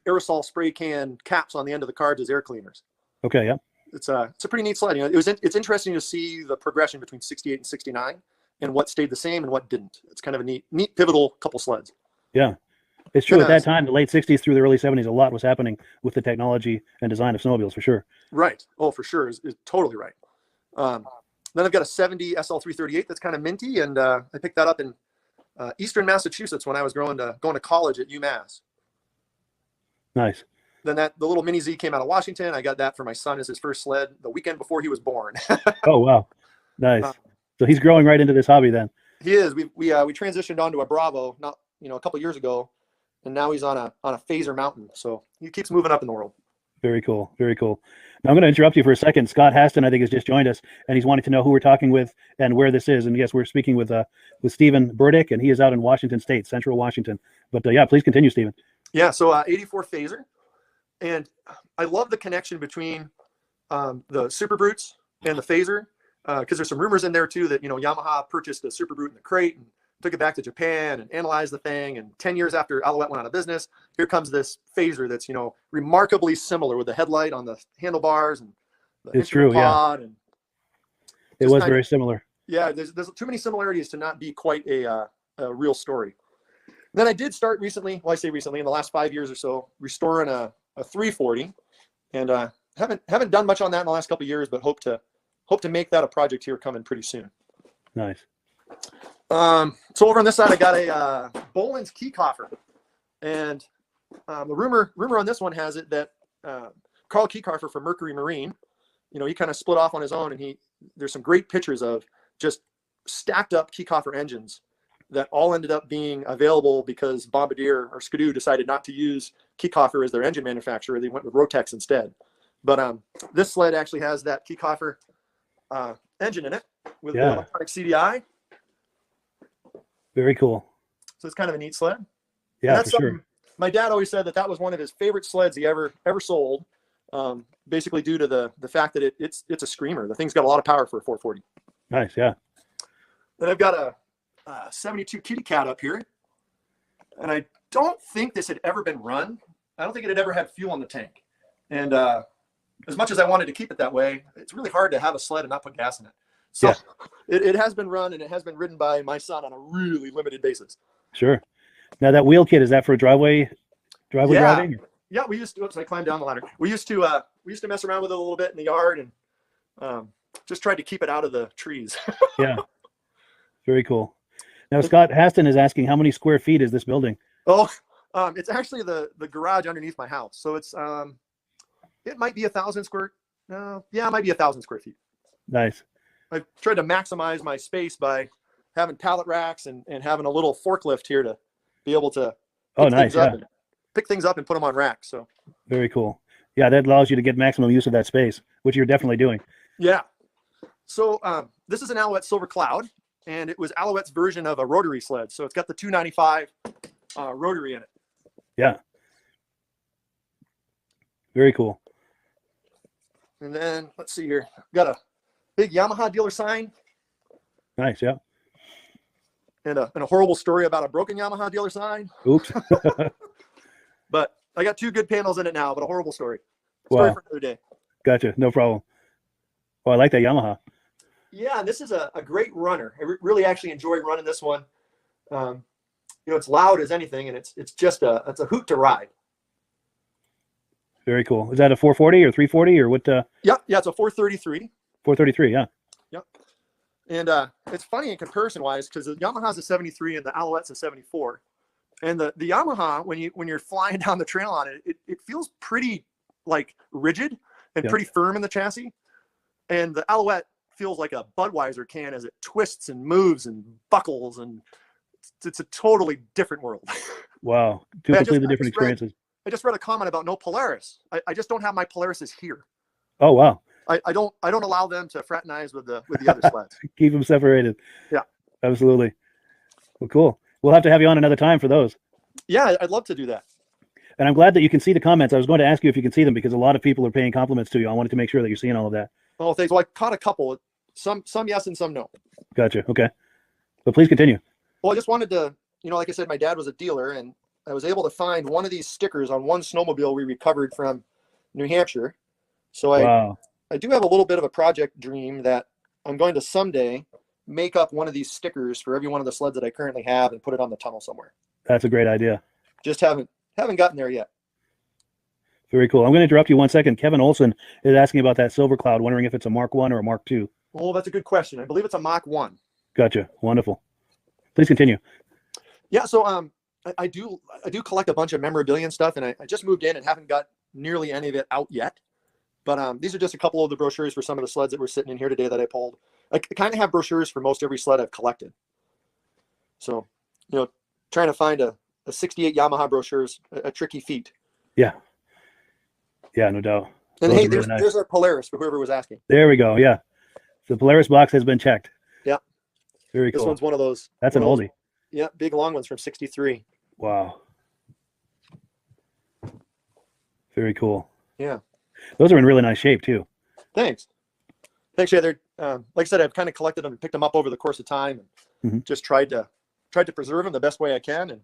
aerosol spray can caps on the end of the carbs as air cleaners. Okay, yeah. It's a pretty neat sled. It's interesting to see the progression between 68 and 69 and what stayed the same and what didn't. It's kind of a neat pivotal couple sleds. Yeah. It's true. At that time, the late 60s through the early 70s, a lot was happening with the technology and design of snowmobiles, for sure. Right. Oh, for sure. Is totally right. Then I've got a 70 SL338 that's kind of minty, and I picked that up in Eastern Massachusetts when I was going to college at UMass. Nice. Then the little Mini Z came out of Washington. I got that for my son as his first sled the weekend before he was born. Oh, wow. Nice. So he's growing right into this hobby then. He is. We transitioned onto a Bravo a couple years ago, and now he's on a Phaser Mountain. So he keeps moving up in the world. Very cool. Very cool. Now I'm going to interrupt you for a second. Scott Haston, I think, has just joined us, and he's wanting to know who we're talking with and where this is. And yes, we're speaking with Stephen Burdick, and he is out in Washington State, Central Washington. But yeah, please continue, Stephen. Yeah. So 84 Phaser, and I love the connection between the Super Brutes and the Phaser because there's some rumors in there too that Yamaha purchased the Super Brute in the crate and took it back to Japan and analyzed the thing. And 10 years after Alouette went out of business, here comes this Phaser that's, remarkably similar with the headlight on the handlebars and the it's true, pod. Yeah. And it was very similar. Yeah, there's too many similarities to not be quite a real story. Then I did start recently, well, I say recently, in the last 5 years or so, restoring a 340. And haven't done much on that in the last couple of years, but hope to make that a project here coming pretty soon. Nice. So over on this side, I got a Boland's key coffer, and the rumor on this one has it that Carl Kiekhofer from Mercury Marine, he kind of split off on his own, and there's some great pictures of just stacked up Kiekhofer engines that all ended up being available because Bombardier or Skidoo decided not to use Kiekhofer as their engine manufacturer. They went with Rotex instead. But this sled actually has that Kiekhofer engine in it with the electronic CDI. Very cool. So it's kind of a neat sled. Yeah, for sure. My dad always said that was one of his favorite sleds he ever sold. Basically due to the fact that it's a screamer. The thing's got a lot of power for a 440. Nice, yeah. Then I've got a 72 Kitty Cat up here, and I don't think this had ever been run. I don't think it had ever had fuel in the tank. And as much as I wanted to keep it that way, it's really hard to have a sled and not put gas in it. So it has been run, and it has been ridden by my son on a really limited basis. Sure. Now that wheel kit, is that for driveway driving? Yeah, we used to. Oops, I climbed down the ladder. We used to mess around with it a little bit in the yard, and just tried to keep it out of the trees. Yeah. Very cool. Now Scott Haston is asking, how many square feet is this building? Oh, it's actually the garage underneath my house. So it's it might be 1,000 square. Yeah, it might be 1,000 square feet. Nice. I've tried to maximize my space by having pallet racks and having a little forklift here to be able to pick things up and put them on racks. So very cool. Yeah, that allows you to get maximum use of that space, which you're definitely doing. Yeah. So this is an Alouette Silver Cloud, and it was Alouette's version of a rotary sled. So it's got the 295 rotary in it. Yeah. Very cool. And then let's see here. Got a big Yamaha dealer sign. Nice, yeah. And a horrible story about a broken Yamaha dealer sign. Oops. But I got 2 good panels in it now, but a horrible story. Wow. For another day. Gotcha. No problem. Oh, I like that Yamaha. Yeah, and this is a great runner. I really actually enjoy running this one. It's loud as anything, and it's just it's a hoot to ride. Very cool. Is that a 440 or 340 or what? Yeah, it's a 433. 433, yeah. Yep. And it's funny in comparison wise because the Yamaha's a 73 and the Alouette's a 74. And the Yamaha, when you're flying down the trail on it, it feels pretty like rigid and pretty firm in the chassis. And the Alouette feels like a Budweiser can as it twists and moves and buckles, and it's a totally different world. Wow, two completely different experiences. I just read a comment about no Polaris. I just don't have my Polarises here. Oh wow. I don't allow them to fraternize with the other sleds. Keep them separated. Yeah, absolutely. Well, cool. We'll have to have you on another time for those. Yeah, I'd love to do that. And I'm glad that you can see the comments. I was going to ask you if you can see them because a lot of people are paying compliments to you. I wanted to make sure that you're seeing all of that. Oh, thanks. Well, I caught a couple. Some yes and some no. Gotcha. Okay. But please continue. Well, I just wanted to, like I said, my dad was a dealer, and I was able to find one of these stickers on one snowmobile we recovered from New Hampshire. So I do have a little bit of a project dream that I'm going to someday make up one of these stickers for every one of the sleds that I currently have and put it on the tunnel somewhere. That's a great idea. Just haven't gotten there yet. Very cool. I'm going to interrupt you 1 second. Kevin Olson is asking about that Silver Cloud, wondering if it's a Mark 1 or a Mark 2. Oh, that's a good question. I believe it's a Mach 1. Gotcha. Wonderful. Please continue. Yeah, so I do collect a bunch of memorabilia and stuff, and I just moved in and haven't got nearly any of it out yet. But these are just a couple of the brochures for some of the sleds that were sitting in here today that I pulled. I kind of have brochures for most every sled I've collected. So, trying to find a 68 Yamaha brochure is a tricky feat. Yeah. Yeah, no doubt. And hey, there's our Polaris for whoever was asking. There we go. Yeah. The Polaris box has been checked. Yeah. Very cool. This one's one of those. That's an oldie. Yeah, big long ones from 63. Wow. Very cool. Yeah. Those are in really nice shape too. Thanks. Yeah, they're like I said, I've kind of collected them and picked them up over the course of time, and just tried to preserve them the best way I can. And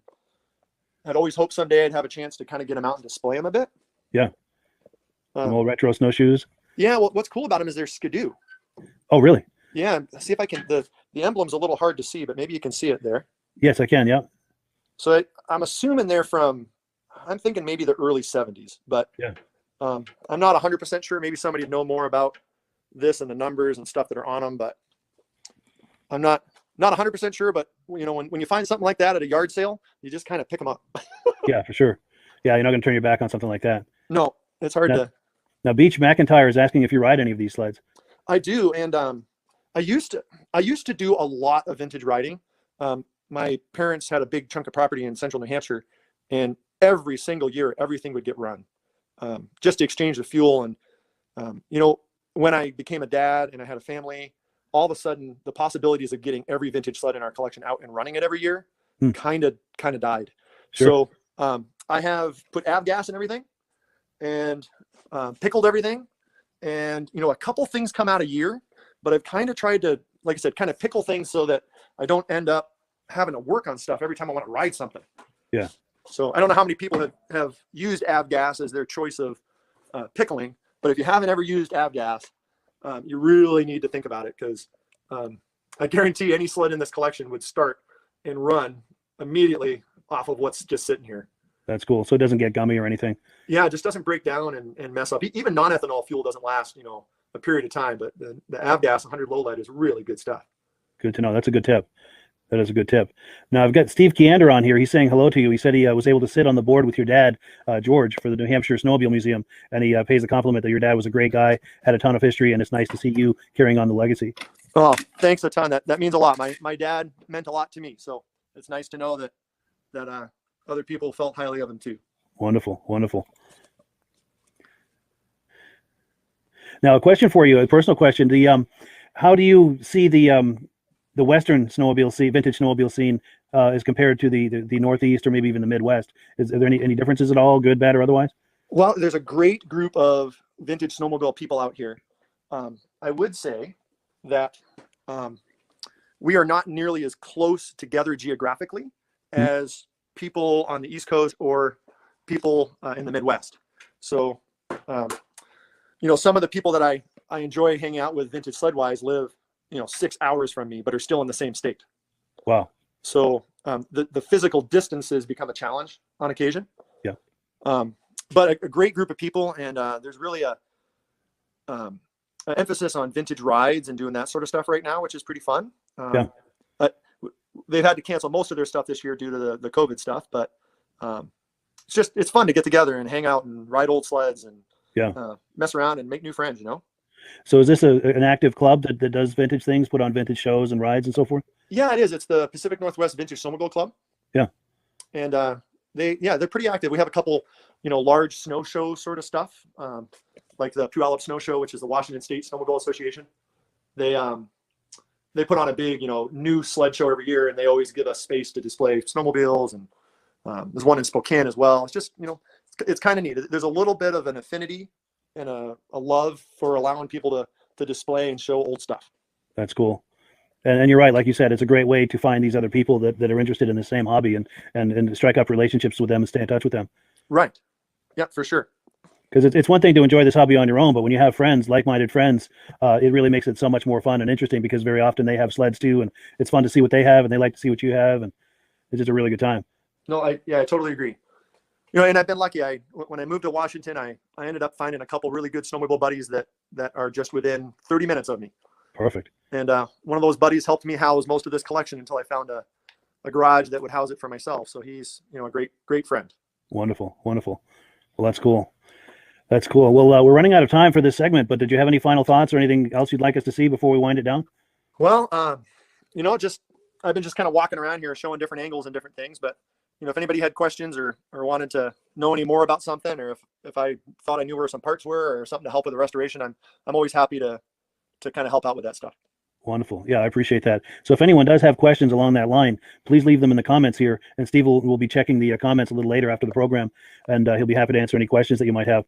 I'd always hoped someday I'd have a chance to kind of get them out and display them a bit. Yeah. Some old retro snowshoes. Yeah. Well, what's cool about them is they're Skidoo. Oh, really? Yeah. See if I can. The emblem's a little hard to see, but maybe you can see it there. Yes, I can. Yeah. So I'm assuming they're from. I'm thinking maybe the early 70s, but yeah. I'm not 100% sure. Maybe somebody would know more about this and the numbers and stuff that are on them, but I'm not 100% sure. But when you find something like that at a yard sale, you just kind of pick them up. Yeah, for sure. Yeah, you're not going to turn your back on something like that. No, it's hard Now, to. now Beach McIntyre is asking if you ride any of these sleds. I do, and I used to do a lot of vintage riding. My parents had a big chunk of property in central New Hampshire, and every single year, everything would get run, just to exchange the fuel. And when I became a dad and I had a family, all of a sudden the possibilities of getting every vintage sled in our collection out and running it every year kind of died. Sure. So I have put avgas in everything, and pickled everything, and a couple things come out a year, but I've kind of tried to, like I said, kind of pickle things so that I don't end up having to work on stuff every time I want to ride something. Yeah. So I don't know how many people have used avgas as their choice of pickling, but if you haven't ever used avgas, you really need to think about it, because I guarantee any sled in this collection would start and run immediately off of what's just sitting here. That's cool. So it doesn't get gummy or anything. Yeah, it just doesn't break down and mess up. Even non-ethanol fuel doesn't last, a period of time, but the avgas 100 low lead is really good stuff. Good to know. That's a good tip. That is a good tip. Now I've got Steve Keander on here. He's saying hello to you. He said he was able to sit on the board with your dad, George, for the New Hampshire Snowmobile Museum, and he pays a compliment that your dad was a great guy, had a ton of history, and it's nice to see you carrying on the legacy. Oh, thanks a ton. That means a lot. My dad meant a lot to me, so it's nice to know that other people felt highly of him too. Wonderful, wonderful. Now a question for you, a personal question: how do you see the Western snowmobile scene, vintage snowmobile scene, as compared to the Northeast or maybe even the Midwest? Are there any differences at all, good, bad, or otherwise? Well, there's a great group of vintage snowmobile people out here. I would say that we are not nearly as close together geographically as people on the East Coast or people in the Midwest. So, some of the people that I enjoy hanging out with vintage sled-wise live 6 hours from me, but are still in the same state. Wow. So the physical distances become a challenge on occasion. Yeah. But a great group of people, and there's really an emphasis on vintage rides and doing that sort of stuff right now, which is pretty fun. Yeah. They've had to cancel most of their stuff this year due to the COVID stuff, but it's fun to get together and hang out and ride old sleds and mess around and make new friends, So is this an active club that does vintage things, put on vintage shows and rides and so forth? Yeah, it is. It's the Pacific Northwest Vintage Snowmobile Club. Yeah. And they're pretty active. We have a couple, large snow show sort of stuff, like the Puyallup Snow Show, which is the Washington State Snowmobile Association. They put on a big, new sled show every year, and they always give us space to display snowmobiles. And there's one in Spokane as well. It's just, it's kind of neat. There's a little bit of an affinity and a love for allowing people to display and show old stuff. That's cool. And you're right. Like you said, it's a great way to find these other people that are interested in the same hobby and strike up relationships with them and stay in touch with them. Right. Yeah, for sure. Because it's one thing to enjoy this hobby on your own, but when you have friends, like-minded friends, it really makes it so much more fun and interesting, because very often they have sleds too, and it's fun to see what they have, and they like to see what you have, and it's just a really good time. No, I totally agree. And I've been lucky. When I moved to Washington, I ended up finding a couple really good snowmobile buddies that are just within 30 minutes of me. Perfect. And one of those buddies helped me house most of this collection until I found a garage that would house it for myself. So he's a great friend. Wonderful. Well, that's cool. That's cool. Well, we're running out of time for this segment, but did you have any final thoughts or anything else you'd like us to see before we wind it down? Well, I've been just kind of walking around here showing different angles and different things, but if anybody had questions or wanted to know any more about something, or if I thought I knew where some parts were or something to help with the restoration, I'm always happy to kind of help out with that stuff. Wonderful. Yeah, I appreciate that. So if anyone does have questions along that line, please leave them in the comments here, and Steve will be checking the comments a little later after the program, and he'll be happy to answer any questions that you might have.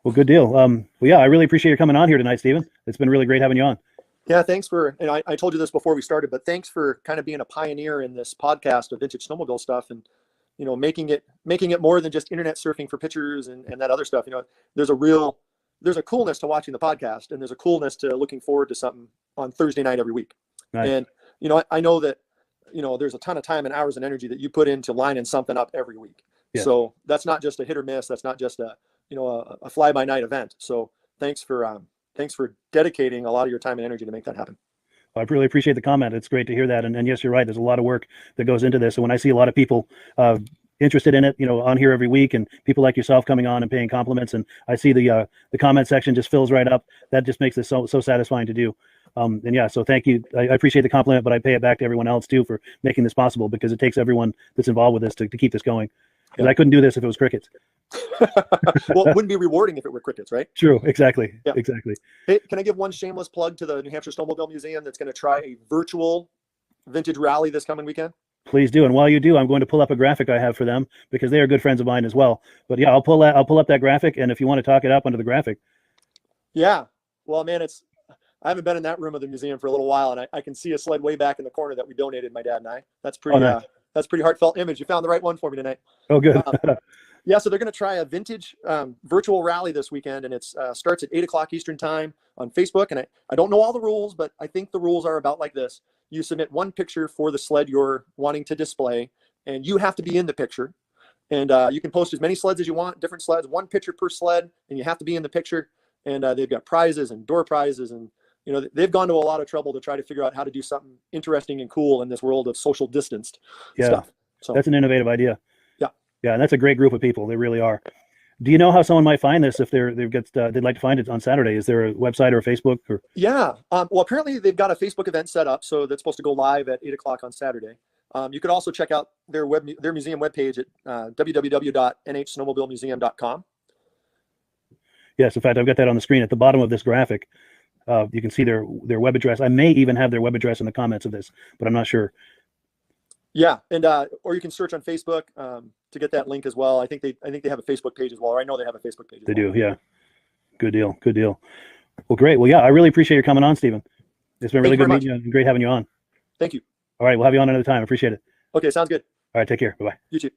Well, good deal. I really appreciate you coming on here tonight, Stephen. It's been really great having you on. Yeah, thanks for, and I told you this before we started, but thanks for kind of being a pioneer in this podcast of vintage snowmobile stuff, and making it more than just internet surfing for pictures and that other stuff. There's a coolness to watching the podcast, and there's a coolness to looking forward to something on Thursday night every week. Nice. And I know that there's a ton of time and hours and energy that you put into lining something up every week. Yeah. So that's not just a hit or miss. That's not just a fly by night event. So thanks for dedicating a lot of your time and energy to make that happen. I really appreciate the comment. It's great to hear that. And yes, you're right. There's a lot of work that goes into this. And when I see a lot of people interested in it, on here every week, and people like yourself coming on and paying compliments, and I see the comment section just fills right up. That just makes this so satisfying to do. And yeah, so thank you. I appreciate the compliment, but I pay it back to everyone else too for making this possible, because it takes everyone that's involved with this to keep this going. Because I couldn't do this if it was crickets. Well, it wouldn't be rewarding if it were crickets, right? True. Exactly. Yeah. Exactly. Hey, can I give one shameless plug to the New Hampshire Snowmobile Museum that's going to try a virtual vintage rally this coming weekend? Please do. And while you do, I'm going to pull up a graphic I have for them, because they are good friends of mine as well. But yeah, I'll pull up that graphic, and if you want to talk it up under the graphic. Yeah. Well, man, I haven't been in that room of the museum for a little while, and I can see a sled way back in the corner that we donated, my dad and I. That's pretty. Nice. That's pretty heartfelt image. You found the right one for me tonight. Oh, good. Yeah, so they're going to try a vintage virtual rally this weekend, and it starts at 8:00 Eastern time on Facebook. And I don't know all the rules, but I think the rules are about like this. You submit one picture for the sled you're wanting to display, and you have to be in the picture. And you can post as many sleds as you want, different sleds, one picture per sled, and you have to be in the picture. And they've got prizes and door prizes, and they've gone to a lot of trouble to try to figure out how to do something interesting and cool in this world of social distanced stuff. So that's an innovative idea. Yeah. Yeah, and that's a great group of people. They really are. Do you know how someone might find this if they'd like to find it on Saturday? Is there a website or a Facebook? Or? Yeah. Well, apparently they've got a Facebook event set up, so that's supposed to go live at 8:00 on Saturday. You could also check out their museum webpage at www.nhsnowmobilemuseum.com. Yes, in fact, I've got that on the screen at the bottom of this graphic. You can see their web address. I may even have their web address in the comments of this, but I'm not sure. Yeah, and or you can search on Facebook to get that link as well. I think they have a Facebook page as well. Or I know they have a Facebook page. They do, yeah. Good deal. Good deal. Well, great. Well, yeah, I really appreciate your coming on, Stephen. It's been really good meeting you and great having you on. Thank you. All right, we'll have you on another time. I appreciate it. Okay, sounds good. All right, take care. Bye-bye. You too.